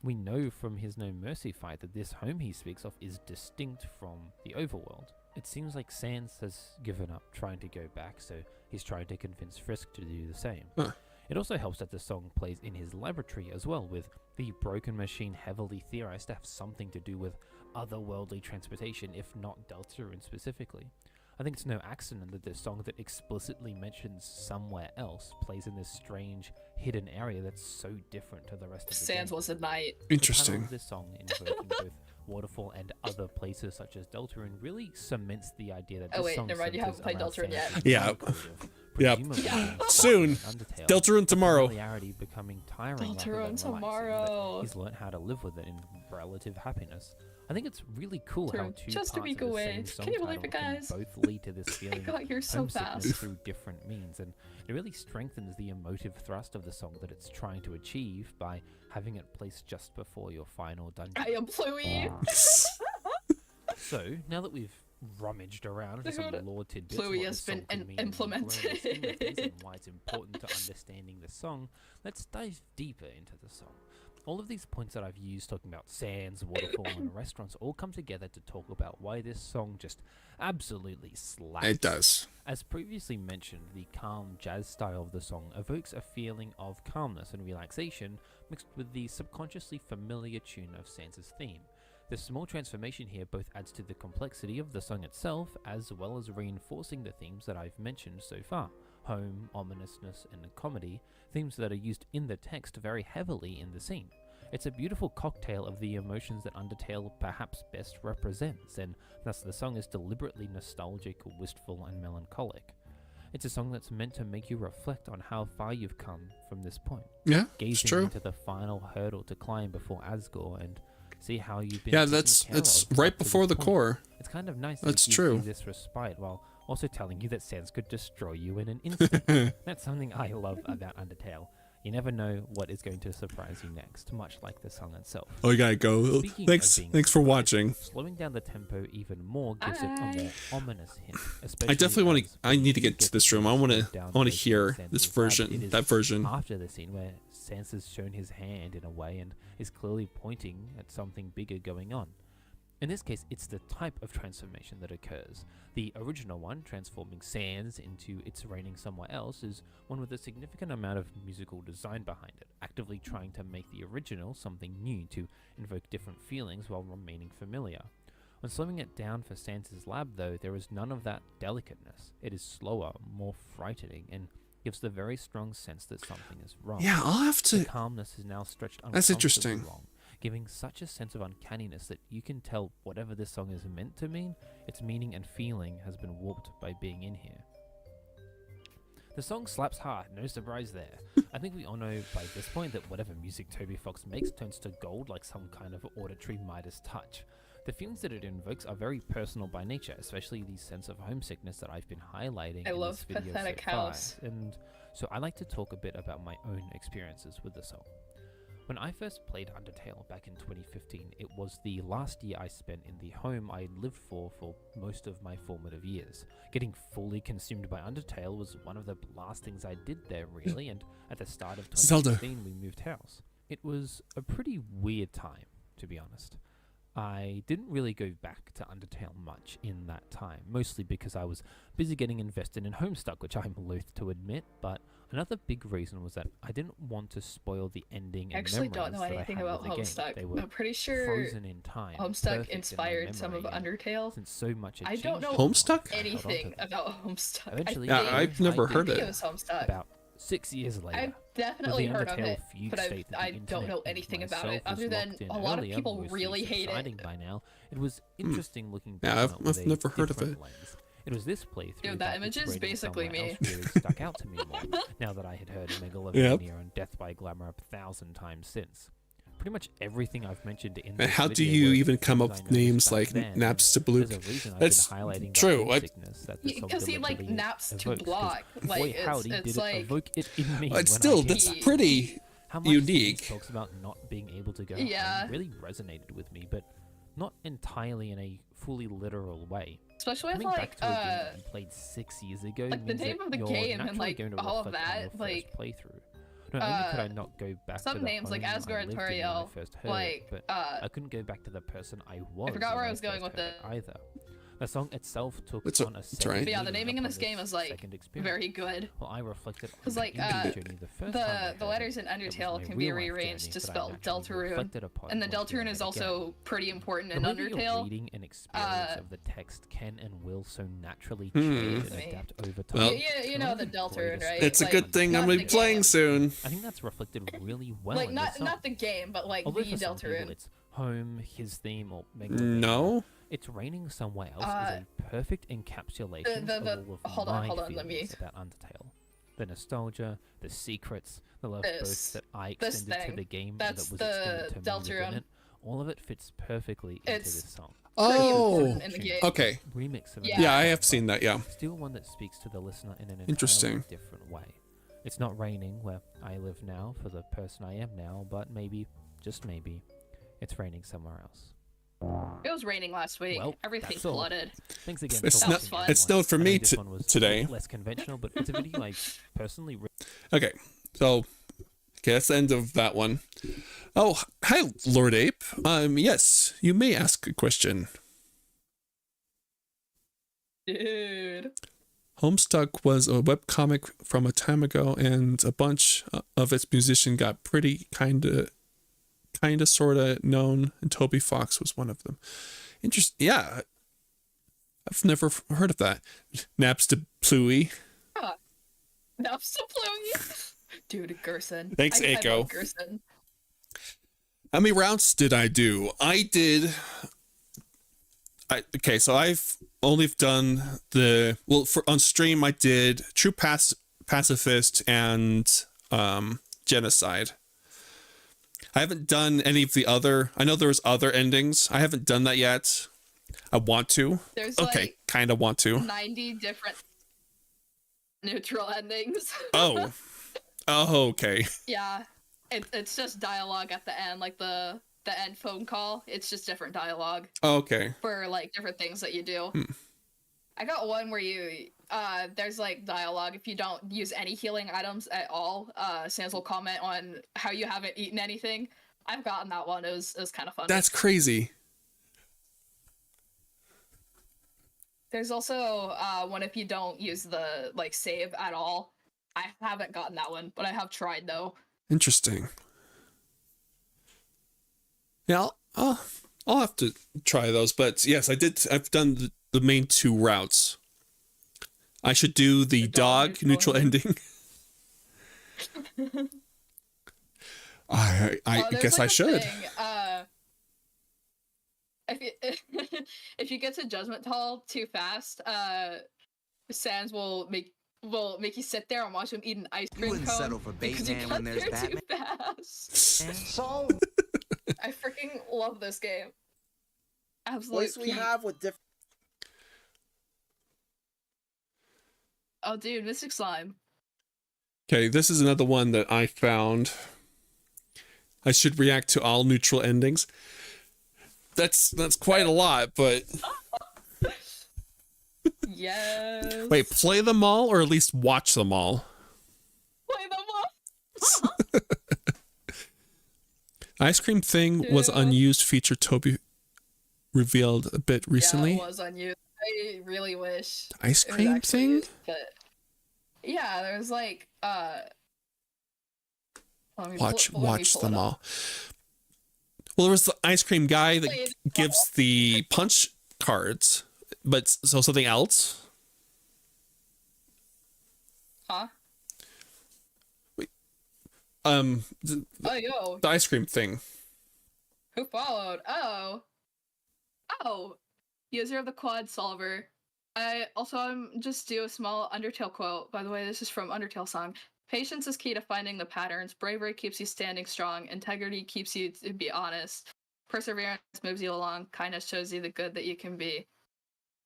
we know from his No Mercy fight that this home he speaks of is distinct from the overworld. It seems like Sans has given up trying to go back, so he's trying to convince Frisk to do the same. It also helps that the song plays in his laboratory as well, with the broken machine heavily theorized to have something to do with otherworldly transportation, if not Deltarune specifically. I think it's no accident that this song that explicitly mentions somewhere else plays in this strange, hidden area that's so different to the rest of the Sans game. was a knight. Interesting. The title of this song, invoking both Waterfall and other places such as Deltarune, really cements the idea that this song never mind, you haven't played centers Deltarune around yet. Sans' Yeah. Yep. Soon. Deltarune tomorrow. Becoming tiring Deltarune tomorrow. He's learned how to live with it in relative happiness. I think it's really cool how two just a parts week of the away. same song Can you believe title it, can guys? both lead to this feeling got here of so homesickness fast. through different means, and it really strengthens the emotive thrust of the song that it's trying to achieve by having it placed just before your final dungeon. I am Pluie. So, now that we've rummaged around for some Dude, lore tidbits, Pluie what has this song been could mean in the grander implemented. scheme of things and why it's important to understanding the song, let's dive deeper into the song. All of these points that I've used, talking about sands, waterfall, and restaurants, all come together to talk about why this song just absolutely slaps. It does. As previously mentioned, the calm jazz style of the song evokes a feeling of calmness and relaxation mixed with the subconsciously familiar tune of Sansa's theme. The small transformation here both adds to the complexity of the song itself, as well as reinforcing the themes that I've mentioned so far: home, ominousness, and comedy, themes that are used in the text very heavily in the scene. It's a beautiful cocktail of the emotions that Undertale perhaps best represents, and thus the song is deliberately nostalgic, wistful, and melancholic. It's a song that's meant to make you reflect on how far you've come from this point. Yeah, it's Gazing true. into the final hurdle to climb before Asgore and see how you've been. Yeah, taken that's care of right up to before this the point. core. It's kind of nice That's that it gives true. you this respite while also telling you that Sans could destroy you in an instant. That's something I love about Undertale. You never know what is going to surprise you next, much like the song itself. Oh, you gotta go. Speaking of Thanks being for surprised, watching. Slowing down the tempo even more gives it a more ominous hint. I definitely want to. I need to get to this room. I want to down hear Sansa's this lab. It version. is That version. after the scene where Sansa's shown his hand in a way and is clearly pointing at something bigger going on. In this case, it's the type of transformation that occurs. The original one, transforming Sans into It's Raining Somewhere Else, is one with a significant amount of musical design behind it, actively trying to make the original something new to invoke different feelings while remaining familiar. When slowing it down for Sansa's lab, though, there is none of that delicateness. It is slower, more frightening, and gives the very strong sense that something is wrong. Yeah, I'll have The to. calmness is now stretched That's uncomfortably interesting. long, giving such a sense of uncanniness that you can tell whatever this song is meant to mean, its meaning and feeling has been warped by being in here. The song slaps hard, no surprise there. I think we all know by this point that whatever music Toby Fox makes turns to gold like some kind of auditory Midas touch. The feelings that it invokes are very personal by nature, especially the sense of homesickness that I've been highlighting I in love this video Pathetic so far. House. And so I like to talk a bit about my own experiences with the song. When I first played Undertale back in 2015, it was the last year I spent in the home I lived for most of my formative years. Getting fully consumed by Undertale was one of the last things I did there, really, and at the start of 2015 we moved house. It was a pretty weird time, to be honest. I didn't really go back to Undertale much in that time, mostly because I was busy getting invested in Homestuck, which I'm loath to admit, but another big reason was that I didn't want to spoil the ending and I actually don't know memories that I anything had about with the game. Homestuck. They were I'm pretty sure frozen in time, Homestuck perfect in my inspired some of memory, and Undertale. since so much had I don't changed know in my life, Homestuck? I held on to anything them. about Homestuck. Eventually, Yeah, I think, I've never I heard did I think it. it was Homestuck. about 6 years later. I've definitely With the heard of Undertale it, fugue but state that the I don't internet know and anything about myself it, was other than locked in a lot of earlier, people mostly really hate subsiding it. by now. It was interesting looking back Yeah, on I've it with a never heard of different it. lens. It was this playthrough Dude, that that image It's is Raining basically Somewhere me. Else really stuck out to me more, now that I had heard Megalovania and Death by Glamour 1,000 times since. Pretty much everything I've mentioned in And this how do video you were even come up things I with names noticed back like then, and Naps to there's Bloop? a reason I've That's been highlighting true. that homesickness that the song Because he like deliberately naps to evokes, 'cause block. boy Like howdy it's did like it evoke it in me. But when I still, heard that's it. pretty How much unique. Sans talks about not being able to go Yeah. home really resonated with me, but not entirely in a fully literal way. especially with Coming back like to a game that you played 6 years ago like the means name that of the you're game and naturally like going to all of reflect on that, your first like playthrough. Not only could I not go back some to the names like home I Asgore and lived in when I Toriel, first heard like it, but I couldn't go back to the person I was. forgot where when I was going first with heard it. either. The song itself took It's on a right. second But yeah, the meaning naming in upon this game is like second experience. very good. Well, I reflected on 'Cause, my like, gaming journey the first time I heard The it. letters in It was Undertale my can be real-life rearranged to journey that I spell naturally Deltarune, reflected upon and the when hearing Deltarune it is again. also pretty important in The way that your Undertale. reading and experience of the text can and will so naturally Hmm. change and Me. adapt over time. Well, you know the Deltarune, right? It's a Like, good thing not I'm gonna the be playing game. soon. I think that's reflected really well Like in not the song. not the game, but like Although the for some people Deltarune. it's home, his theme, or Megalovania. No. It's Raining Somewhere Else is a perfect encapsulation the- of all of hold on, my hold on, let feelings me- about Undertale. The nostalgia, the secrets, the love This- both that I this extended to thing. the game and That's that was the extended to me Deltarune. within it. All of it fits perfectly into It's- this song. Pretty Oh, important in the game. okay. Remix of Yeah. Yeah, I have but seen that. Yeah. Still one that speaks to the listener in an Interesting. entirely different way. It's not raining where I live now for the person I am now, but maybe, just maybe, it's raining somewhere else. It was raining last week. Well, Everything that's all. flooded. Thanks again It's for not- watching, fun. everyone. it snowed for I know me this one was today. less conventional, but it's a video I personally Okay. So, okay, that's the end of that one. Oh, hi, Lord Ape. Yes, you may ask a question. Dude. Homestuck was a webcomic from a time ago, and a bunch of its musicians got pretty kinda sorta known, and Toby Fox was one of them. Interesting. Yeah, I've never heard of that. Napster Pluie. Huh. Napster. Dude, Gerson. Thanks, I Aiko. love Gerson. How many routes did I do? Okay, so I've only done on stream I did True Pacifist and Genocide. I haven't done any of the other. I know there was other endings. I haven't done that yet. I want to. There's kind of want to. 90 different neutral endings. Oh. Oh, okay. Yeah. It's just dialogue at the end, like the end phone call. It's just different dialogue. Okay. For like different things that you do. I got one where you there's like dialogue if you don't use any healing items at all. Sans will comment on how you haven't eaten anything. I've gotten that one. It was kind of fun. That's crazy. There's also one if you don't use the like save at all. I haven't gotten that one, but I have tried though. Interesting. Yeah, I'll have to try those. But yes, I've done the main 2 routes. I should do the dog neutral ending. I guess I should. If you get to Judgment Hall too fast, Sans will make you sit there and watch him eat an ice cream cone. Settle for Bateman when there's Batman. Too fast. So, I freaking love this game. Absolutely. we have with different. Oh, dude, Mystic Slime. Okay, this is another one that I found. I should react to all neutral endings. That's quite a lot, but Yes. wait, play them all or at least watch them all? Play them all. Ice Cream Thing was unused feature Toby revealed a bit recently. Yeah, it was unused. I really wish. Ice it was Cream actually Thing? used, but yeah, there's like Watch them all. Well, there was the ice cream guy that gives the punch cards, but so something else. Huh? Wait. Yo. The ice cream thing. Who followed? Oh, user of the quad solver. I'm just do a small Undertale quote. By the way, this is from Undertale song. Patience is key to finding the patterns. Bravery keeps you standing strong. Integrity keeps you to be honest. Perseverance moves you along. Kindness shows you the good that you can be.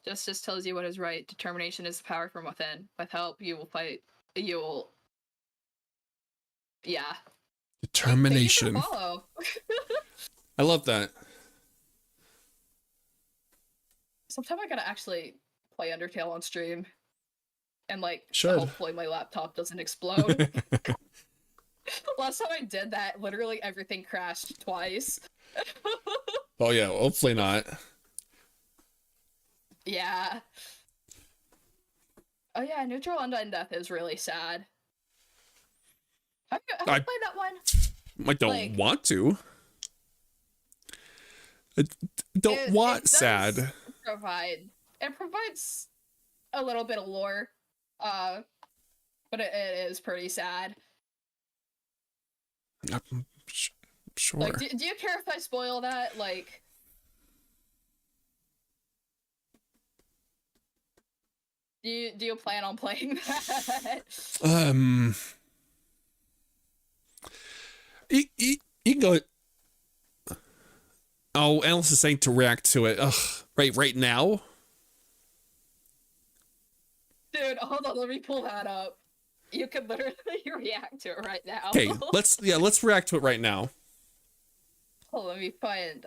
Justice tells you what is right. Determination is the power from within. With help, you will fight. You will. Yeah. Determination. Follow. I love that. Sometime I gotta actually play Undertale on stream. And like, Should. hopefully my laptop doesn't explode. Last time I did that, literally everything crashed twice. Oh yeah, hopefully not. Yeah. Oh yeah, Neutral Undying Death is really sad. Have you played that one? I don't want to. I don't want sad. It provides a little bit of lore. But it is pretty sad. Sure. Like, do you care if I spoil that? Like, do you plan on playing that? You can go. Oh, Alice is saying to react to it. Ugh. Right now. Dude, hold on, let me pull that up. You can literally react to it right now. Okay, let's react to it right now. Hold on, let me find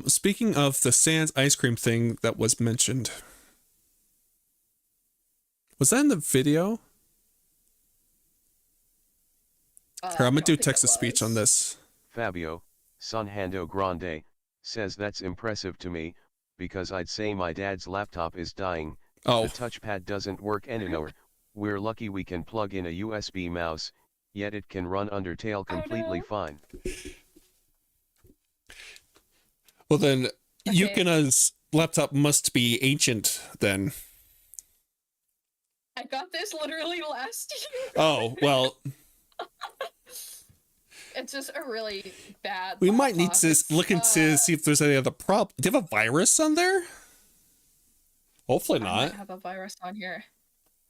speaking of the Sans ice cream thing that was mentioned. Was that in the video? Here, I'm gonna do text to speech on this. Fabio, Sonhando Grande, says that's impressive to me, because I'd say my dad's laptop is dying, Oh, the touchpad doesn't work anymore, we're lucky we can plug in a USB mouse, yet it can run Undertale completely fine. well then, Okay. Yukina's laptop must be ancient then. I got this literally last year. Oh, well, It's just a really bad we might need laptop. to It's, look into see if there's any other problem. Do you have a virus on there? Hopefully I not. might have a virus on here.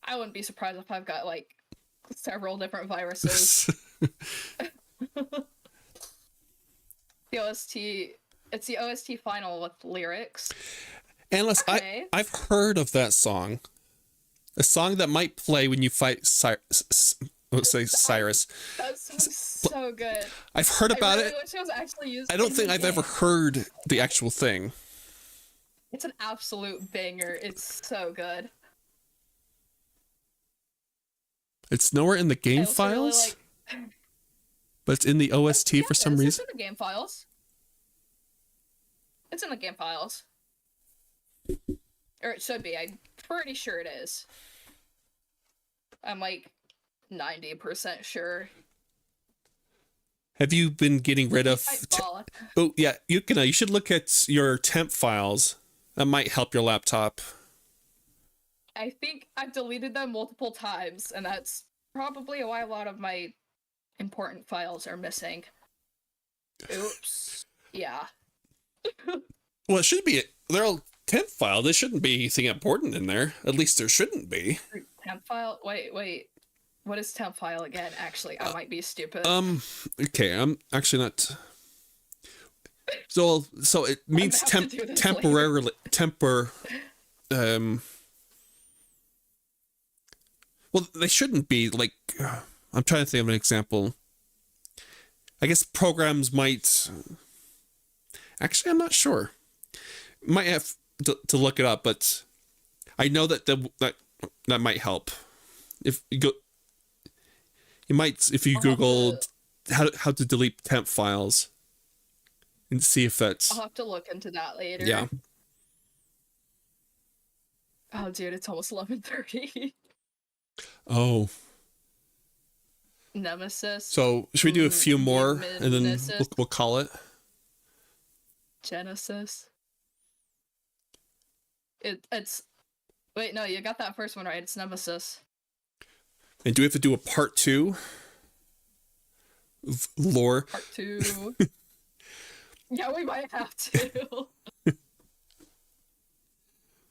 I wouldn't be surprised if I've got like several different viruses. The OST, it's the OST final with lyrics. Analyst, Okay. I've heard of that song. A song that might play when you fight let's say Cyrus. That song's so good. I've heard about I really it. wish it was actually used I don't in think the I've ever game. heard the actual thing. It's an absolute banger. It's so good. It's nowhere in the I game also really files, like... but it's in the OST Yeah, for some it's reason. in the game files. It's in the game files. Or it should be. I'm pretty sure it is. I'm like 90% sure. Have you been getting rid of? Oh yeah, you should look at your temp files. That might help your laptop. I think I've deleted them multiple times, and that's probably why a lot of my important files are missing. Oops. Yeah. Well, it should be. They're all temp file. There shouldn't be anything important in there. At least there shouldn't be. Temp file? Wait. What is temp file again? Actually, I might be stupid. Okay, I'm actually not. So it means temporarily. Well, they shouldn't be like. I'm trying to think of an example. I guess programs might. Actually, I'm not sure. Might have to look it up, but I know that that might help. If you go, you might if you Google how to delete temp files, and see if that's. I'll have to look into that later. Yeah. Oh, dude, it's almost 11:30. Oh. Nemesis. So should we do a few more and then we'll call it? Genesis. It's wait, no, you got that first one right. It's Nemesis. And do we have to do a part 2 of lore? Part 2. Yeah, we might have to.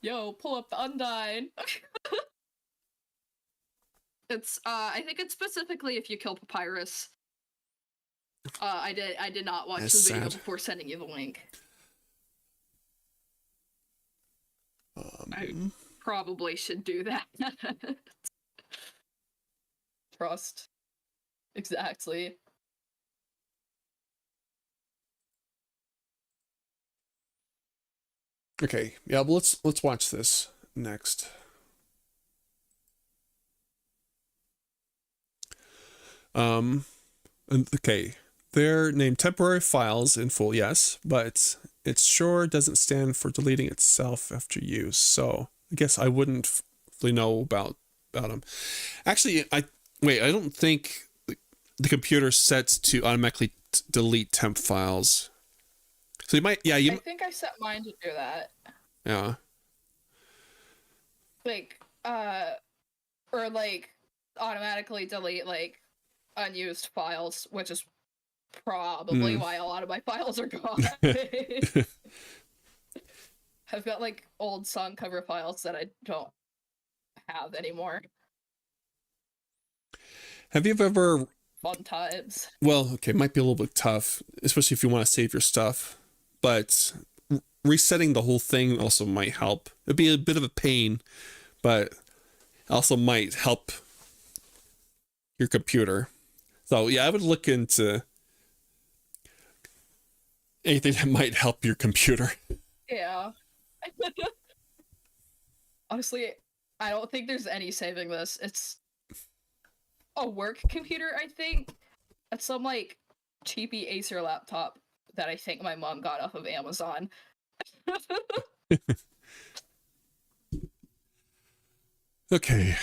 Yo, pull up the Undyne. It's I think it's specifically if you kill Papyrus. I did not watch That's the video sad. before sending you the link. I probably should do that. Trust. Exactly. Okay, yeah, well, let's watch this next. Okay, they're named temporary files in full, yes, but it sure doesn't stand for deleting itself after use. So I guess I wouldn't really know about them. Actually, I don't think the computer sets to automatically delete temp files. So you might, I think I set mine to do that. Yeah. Like, or like automatically delete like unused files, which is probably why a lot of my files are gone. I've got like old song cover files that I don't have anymore. Have you ever? Fun times. Well, okay, it might be a little bit tough, especially if you want to save your stuff, but resetting the whole thing also might help. It'd be a bit of a pain, but also might help your computer. So yeah, I would look into anything that might help your computer. Yeah. Honestly, I don't think there's any saving this. It's a work computer, I think. At some like cheapy Acer laptop that I think my mom got off of Amazon. Okay.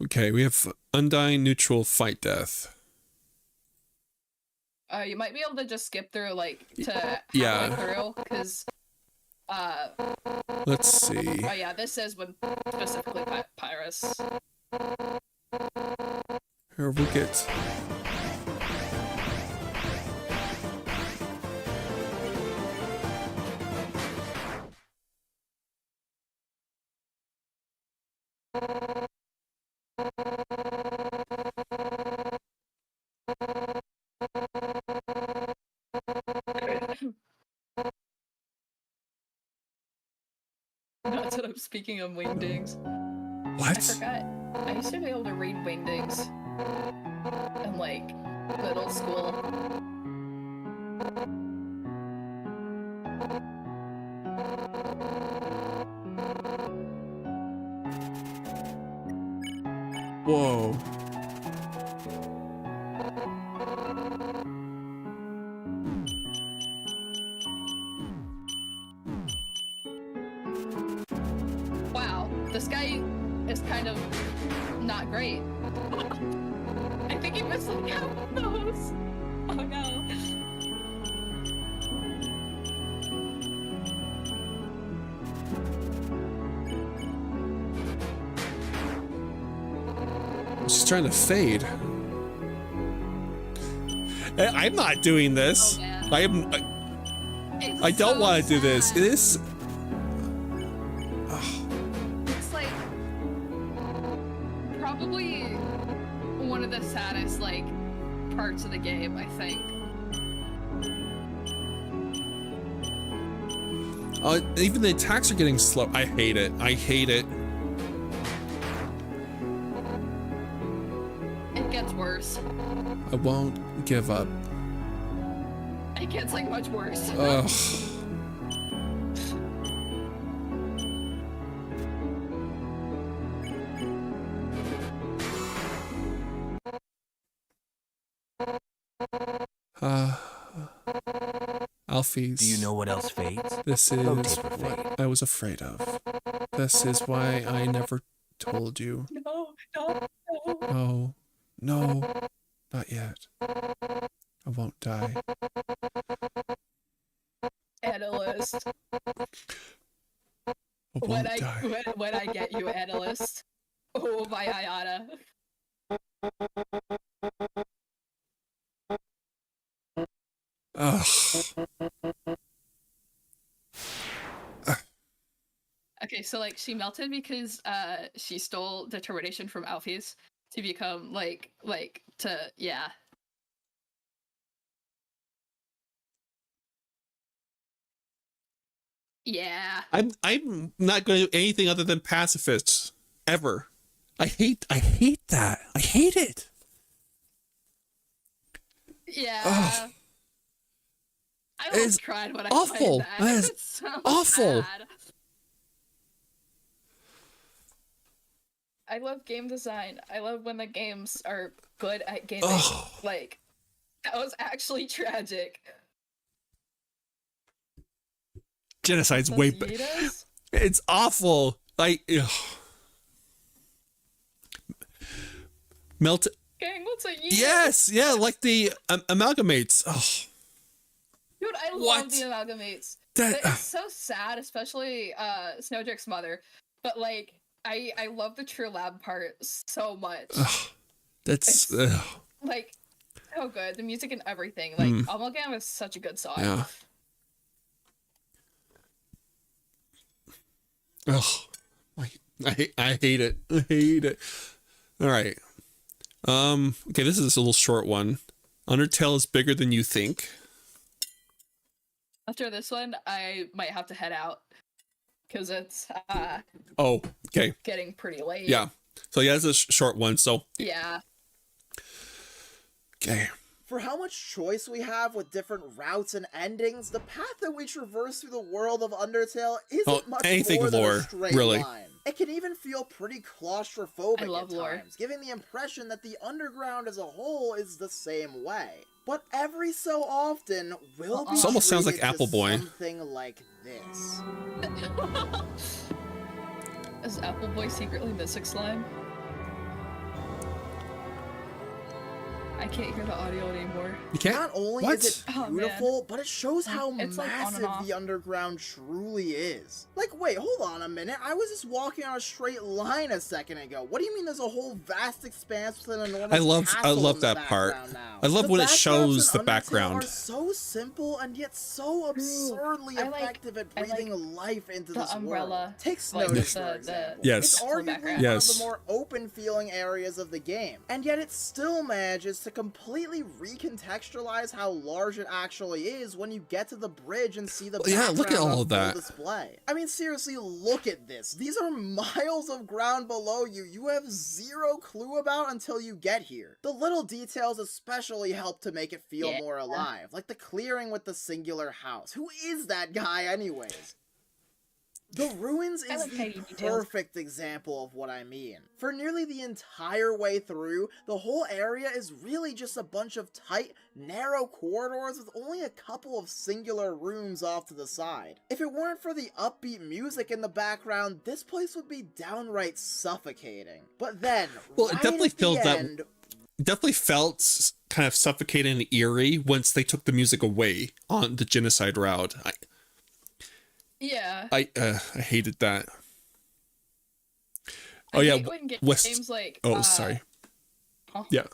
Okay, we have Undying, Neutral, Fight, Death. You might be able to just skip through, like, to Yeah. halfway through, because, Let's see. oh yeah, this is when specifically Pyrus. Here we'll get. That's what I'm speaking of wingdings. What? I forgot. I used to be able to read wingdings in, like, middle school. Whoa. Wow, this guy is kind of not great. I think he missed like half of those. Oh no. She's trying to fade. I'm not doing this. Oh, man. I don't so want to do this. sad. It is. It's like probably one of the saddest like parts of the game, I think. Even the attacks are getting slow. I hate it. I hate it. It gets worse. I won't give up. It gets like much worse. Ugh. Alphys. Do you know what else fades? This is Rotate for what fade. I was afraid of. This is why I never told you. No, no, no. No. No. Not yet. I won't die. Analyst. I won't die. When I get you, analyst. Oh my Ayana. Ugh. Okay, so like she melted because she stole determination from Alphys to become like to yeah. Yeah. I'm not going to do anything other than pacifists ever. I hate that. I hate it. Yeah. Ugh. I It's almost cried when I awful. played that. That is It's so awful. sad. I love game design. I love when the games are good at gaming. Ugh. Like, that was actually tragic. Genocide's Those way Yitas? It's awful. Like, ugh. Melt. Gang, what's a Yita? Yes, yeah, like the amalgamates. Oh, Dude, I What? love the amalgamates. that. It's so sad, especially Snowdrake's mother. But like, I love the True Lab part so much. That's. Like, so good. The music and everything. Like, Amalgam is such a good song. Yeah. Ugh. I hate it. I hate it. All right. Okay, this is a little short one. Undertale is bigger than you think. After this one, I might have to head out. Because it's Oh, okay. getting pretty late. Yeah. So yeah, it's a short one. So Yeah. okay. For how much choice we have with different routes and endings, the path that we traverse through the world of Undertale isn't much anything more than lore, a straight really. line. It can even feel pretty claustrophobic I love at lore. times, giving the impression that the underground as a whole is the same way. But every so often, we'll be This almost sounds like treated to Apple Boy. something like this. Is Apple Boy secretly Mystic Slime? I can't hear the audio anymore. You can't? Not only What? is it Oh, man. beautiful, but it shows how It's, like, on and massive off. the underground truly is. Like, wait, hold on a minute. I was just walking on a straight line a second ago. What do you mean there's a whole vast expanse with an enormous I love castle in the that part. background now? I love The when it backgrounds shows in the Undertale background. are so simple and yet so absurdly I like- effective at I like breathing life into the this umbrella, world. Take like, Snowdis, the- for example. Yes. It's the arguably background. one of Yes. the more open-feeling areas of the game, and yet it still manages to completely recontextualize how large it actually is when you get to the bridge and see the Yeah, look at background all on of that. full display. I mean, seriously, look at this. These are miles of ground below you. You have zero clue about until you get here. The little details especially help to make it feel Yeah. more alive, like the clearing with the singular house. Who is that guy anyways? The ruins I is like the tiny details. perfect example of what I mean. For nearly the entire way through, the whole area is really just a bunch of tight, narrow corridors with only a couple of singular rooms off to the side. If it weren't for the upbeat music in the background, this place would be downright suffocating. But then, Well, it right definitely at the feels that- end, Definitely felt kind of suffocating and eerie once they took the music away on the genocide route. Yeah. I hated that. I Oh yeah, hate when West. games like Sorry. huh? Yeah.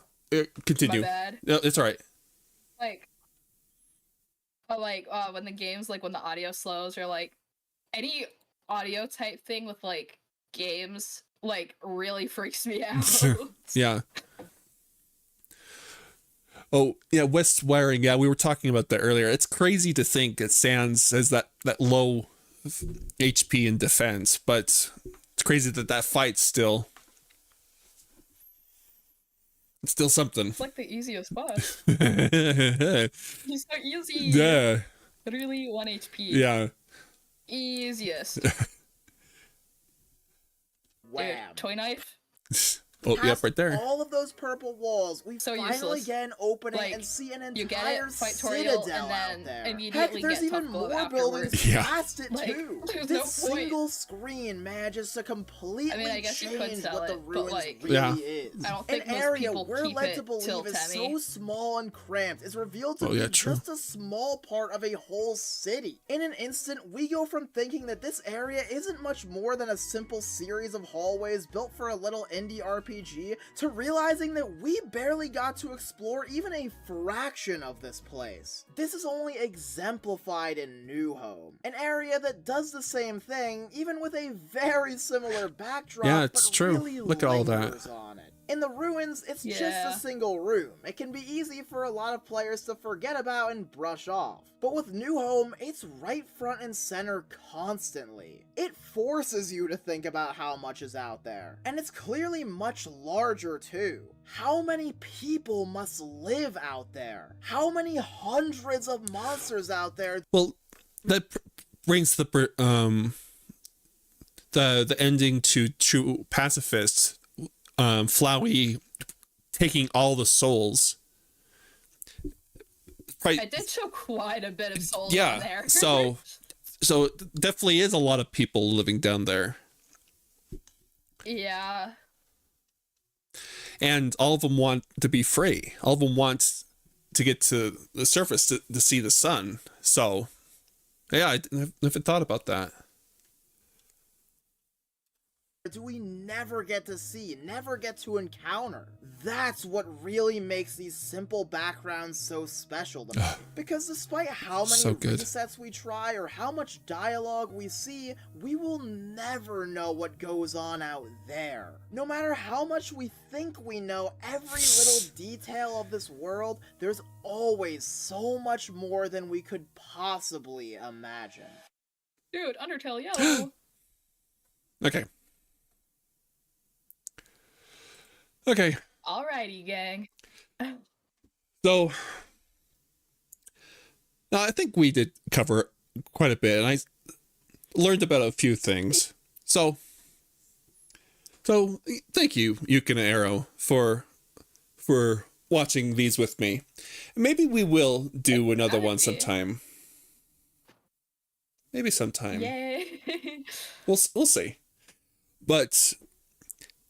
Continue. My bad. No, it's all right. Like when the games, like when the audio slows, or like any audio type thing with like games, like really freaks me out. Yeah. Oh yeah, West wiring. Yeah, we were talking about that earlier. It's crazy to think that Sans has that low HP in defense, but it's crazy that fight's still. It's still something. It's like the easiest boss. Yeah. He's so easy. Yeah. Literally 1 HP. Yeah. Easiest. wham. Toy knife. Oh, yep, Past right there. all of those purple walls, we So finally useless. again open it Like, and see an you get entire it, fight Toriel, citadel and out then there. immediately Heck, there's get even tough glove more buildings afterwards. Yeah. past it Like, too. there's This no point. single screen manages to completely I mean, I guess you could change sell what the it, but, ruins like, really Yeah. is. I don't think An most area people we're keep led it to believe till is Temmie. so small and cramped is revealed to Oh, be yeah, true. just a small part of a whole city. In an instant, we go from thinking that this area isn't much more than a simple series of hallways built for a little indie RPG to realizing that we barely got to explore even a fraction of this place. This is only exemplified in New Home, an area that does the same thing, even with a very similar backdrop. Yeah, it's but true. Really Look at all that. lingers on it. In the ruins, it's just Yeah. a single room. It can be easy for a lot of players to forget about and brush off. But with New Home, it's right front and center constantly. It forces you to think about how much is out there. And it's clearly much larger too. How many people must live out there? How many hundreds of monsters out there? Well, that brings the ending to True Pacifist, Flowey taking all the souls. Right. I did show quite a bit of souls on Yeah. there. So definitely is a lot of people living down there, Yeah. and all of them want to be free. All of them want to get to the surface to see the sun. So, yeah, I never thought about that. Do we never get to see, never get to encounter? That's what really makes these simple backgrounds so special to me. Because despite how many So good. resets we try or how much dialogue we see, we will never know what goes on out there. No matter how much we think we know every little detail of this world, there's always so much more than we could possibly imagine. Dude, Undertale yellow. Okay. Okay. Alrighty, gang. So, now I think we did cover quite a bit, and I learned about a few things. So, So thank you, Yukina Arrow, for watching these with me. Maybe we will do another one sometime. Maybe sometime. Yay! We'll see. But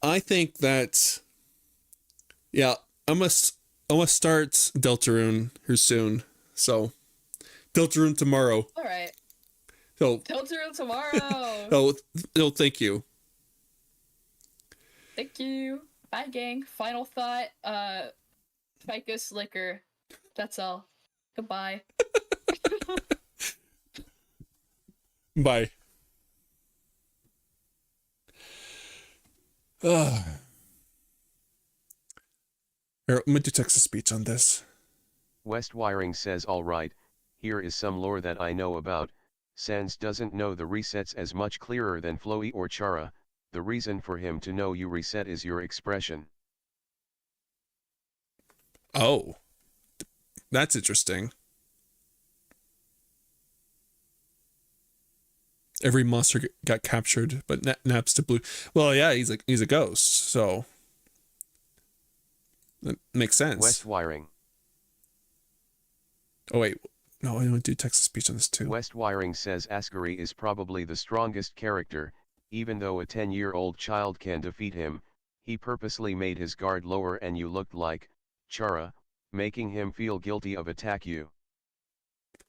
I think that, yeah, I must start Deltarune here soon. So Deltarune tomorrow. All right. So Deltarune tomorrow. no, thank you. Thank you. Bye, gang. Final thought. Psycho Slicker. That's all. Goodbye. Bye. Here, I'm gonna do text to speech on this. West Wiring says, alright, here is some lore that I know about. Sans doesn't know the resets as much clearer than Floey or Chara. The reason for him to know you reset is your expression. Oh. That's interesting. Every monster got captured, but naps to blue. Well, yeah, he's a ghost, so that makes sense. West Wiring. Oh wait, no, I want to do text to speech on this too. West Wiring says Ascari is probably the strongest character, even though a 10-year-old child can defeat him. He purposely made his guard lower and you looked like Chara, making him feel guilty of attack you.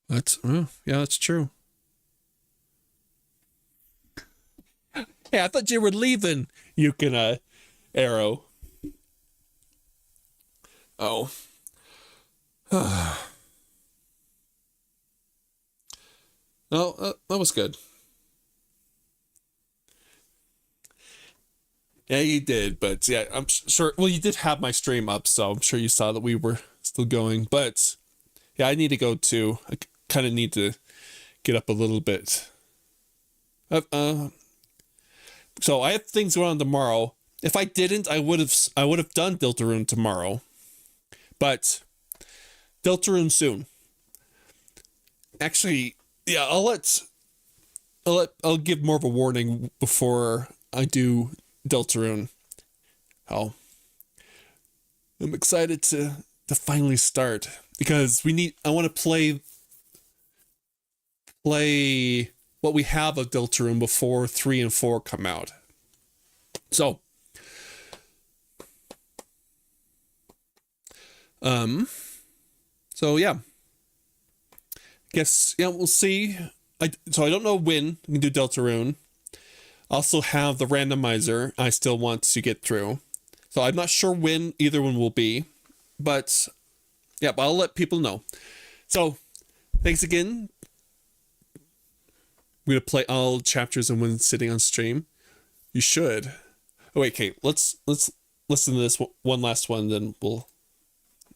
Yeah, that's true. Hey, I thought you were leaving, Yukina Arrow. Oh. No, that was good. Yeah, you did, but yeah, I'm sure. Well, you did have my stream up, so I'm sure you saw that we were still going. But yeah, I need to go too. I kind of need to get up a little bit. So I have things going on tomorrow. If I didn't, I would have done Deltarune tomorrow. But Deltarune soon. Actually, yeah, I'll give more of a warning before I do Deltarune. I'm excited to finally start because I want to play what we have of Deltarune before 3 and 4 come out. So yeah. Guess we'll see. I don't know when we can do Deltarune. Also have the randomizer I still want to get through. So I'm not sure when either one will be, but yeah, I'll let people know. So thanks again. I'm gonna play all chapters in one sitting on stream. You should. Oh wait, okay. Let's listen to this one last one, then we'll.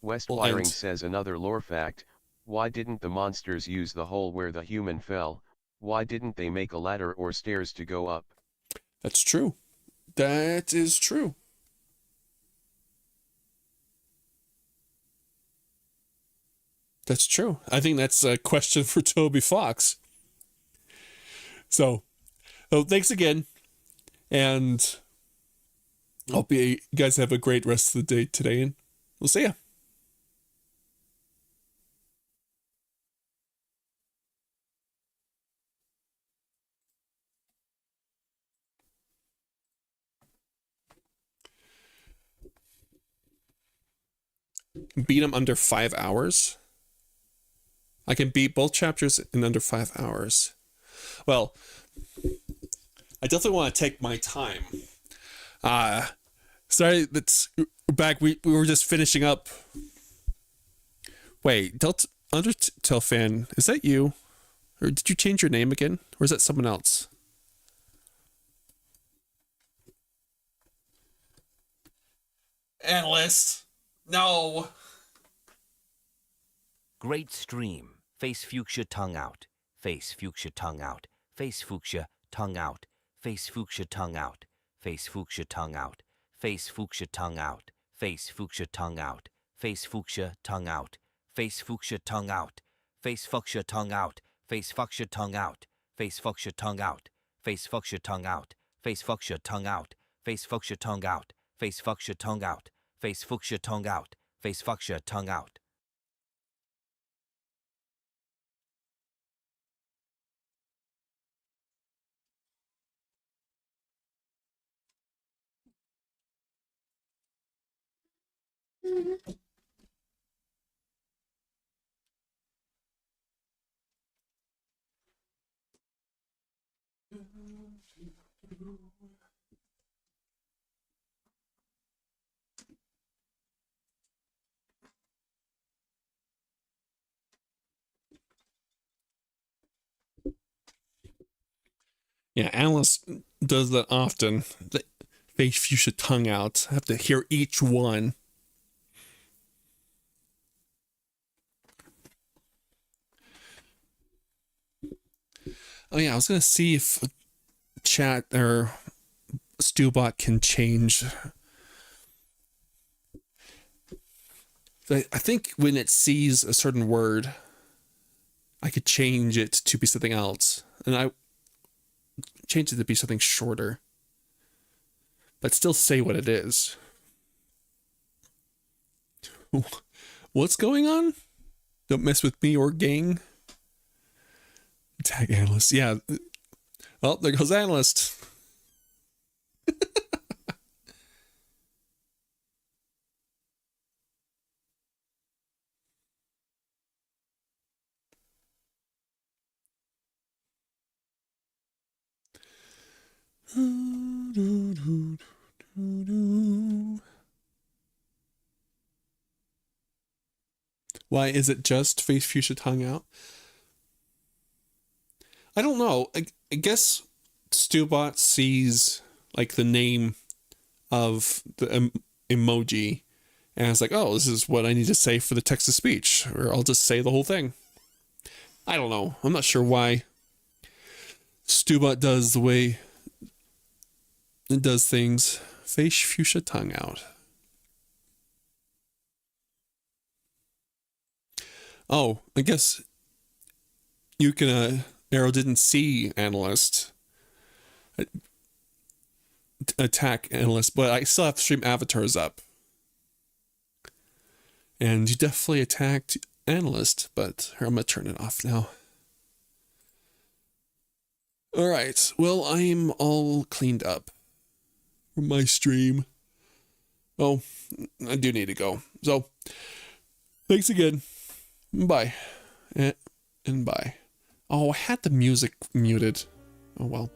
West Wiring says another lore fact. Why didn't the monsters use the hole where the human fell? Why didn't they make a ladder or stairs to go up? That's true. That is true. That's true. I think that's a question for Toby Fox. So thanks again. And hope you guys have a great rest of the day today, and we'll see ya. Beat them under 5 hours. I can beat both chapters in under 5 hours. Well, I definitely want to take my time. Sorry, that's back. We were just finishing up. Wait, Undertale fan, is that you? Or did you change your name again? Or is that someone else? Analyst. No. Great stream. Face fuchsia tongue out. Face fuchsia tongue out. Face fuchsia tongue out. Face fuchsia tongue out. Face fuchsia tongue out. Face fuchsia tongue out. Face fuchsia tongue out. Face fuchsia tongue out. Face fuchsia tongue out. Face fuchsia tongue out. Face fuchsia tongue out. Face fuchsia tongue out. Face fuchsia tongue out. Face fuchsia tongue out. Face fucks your tongue out. Face fucks your tongue out. Face fucks your tongue out. Face fucks your tongue out. Yeah, Alice does that often. The face fuchsia tongue out. I have to hear each one. Oh yeah, I was gonna see if chat or Stewbot can change. I think when it sees a certain word, I could change it to be something else, and I change it to be something shorter, but still say what it is. What's going on? Don't mess with me or gang. Tag analyst. Yeah. Well, there goes analyst. Why is it just face fuchsia tongue out? I don't know. I guess Stewbot sees like the name of the emoji and it's like, oh, this is what I need to say for the text to speech, or I'll just say the whole thing. I don't know. I'm not sure why Stewbot does the way it does things. Face fuchsia tongue out. Oh, I guess you can, Arrow didn't see analyst attack analyst, but I still have to stream avatars up. And you definitely attacked analyst, but here, I'm gonna turn it off now. Alright, well, I'm all cleaned up from my stream. Oh, I do need to go. So, thanks again. Bye. And bye. Oh, I had the music muted. Oh well.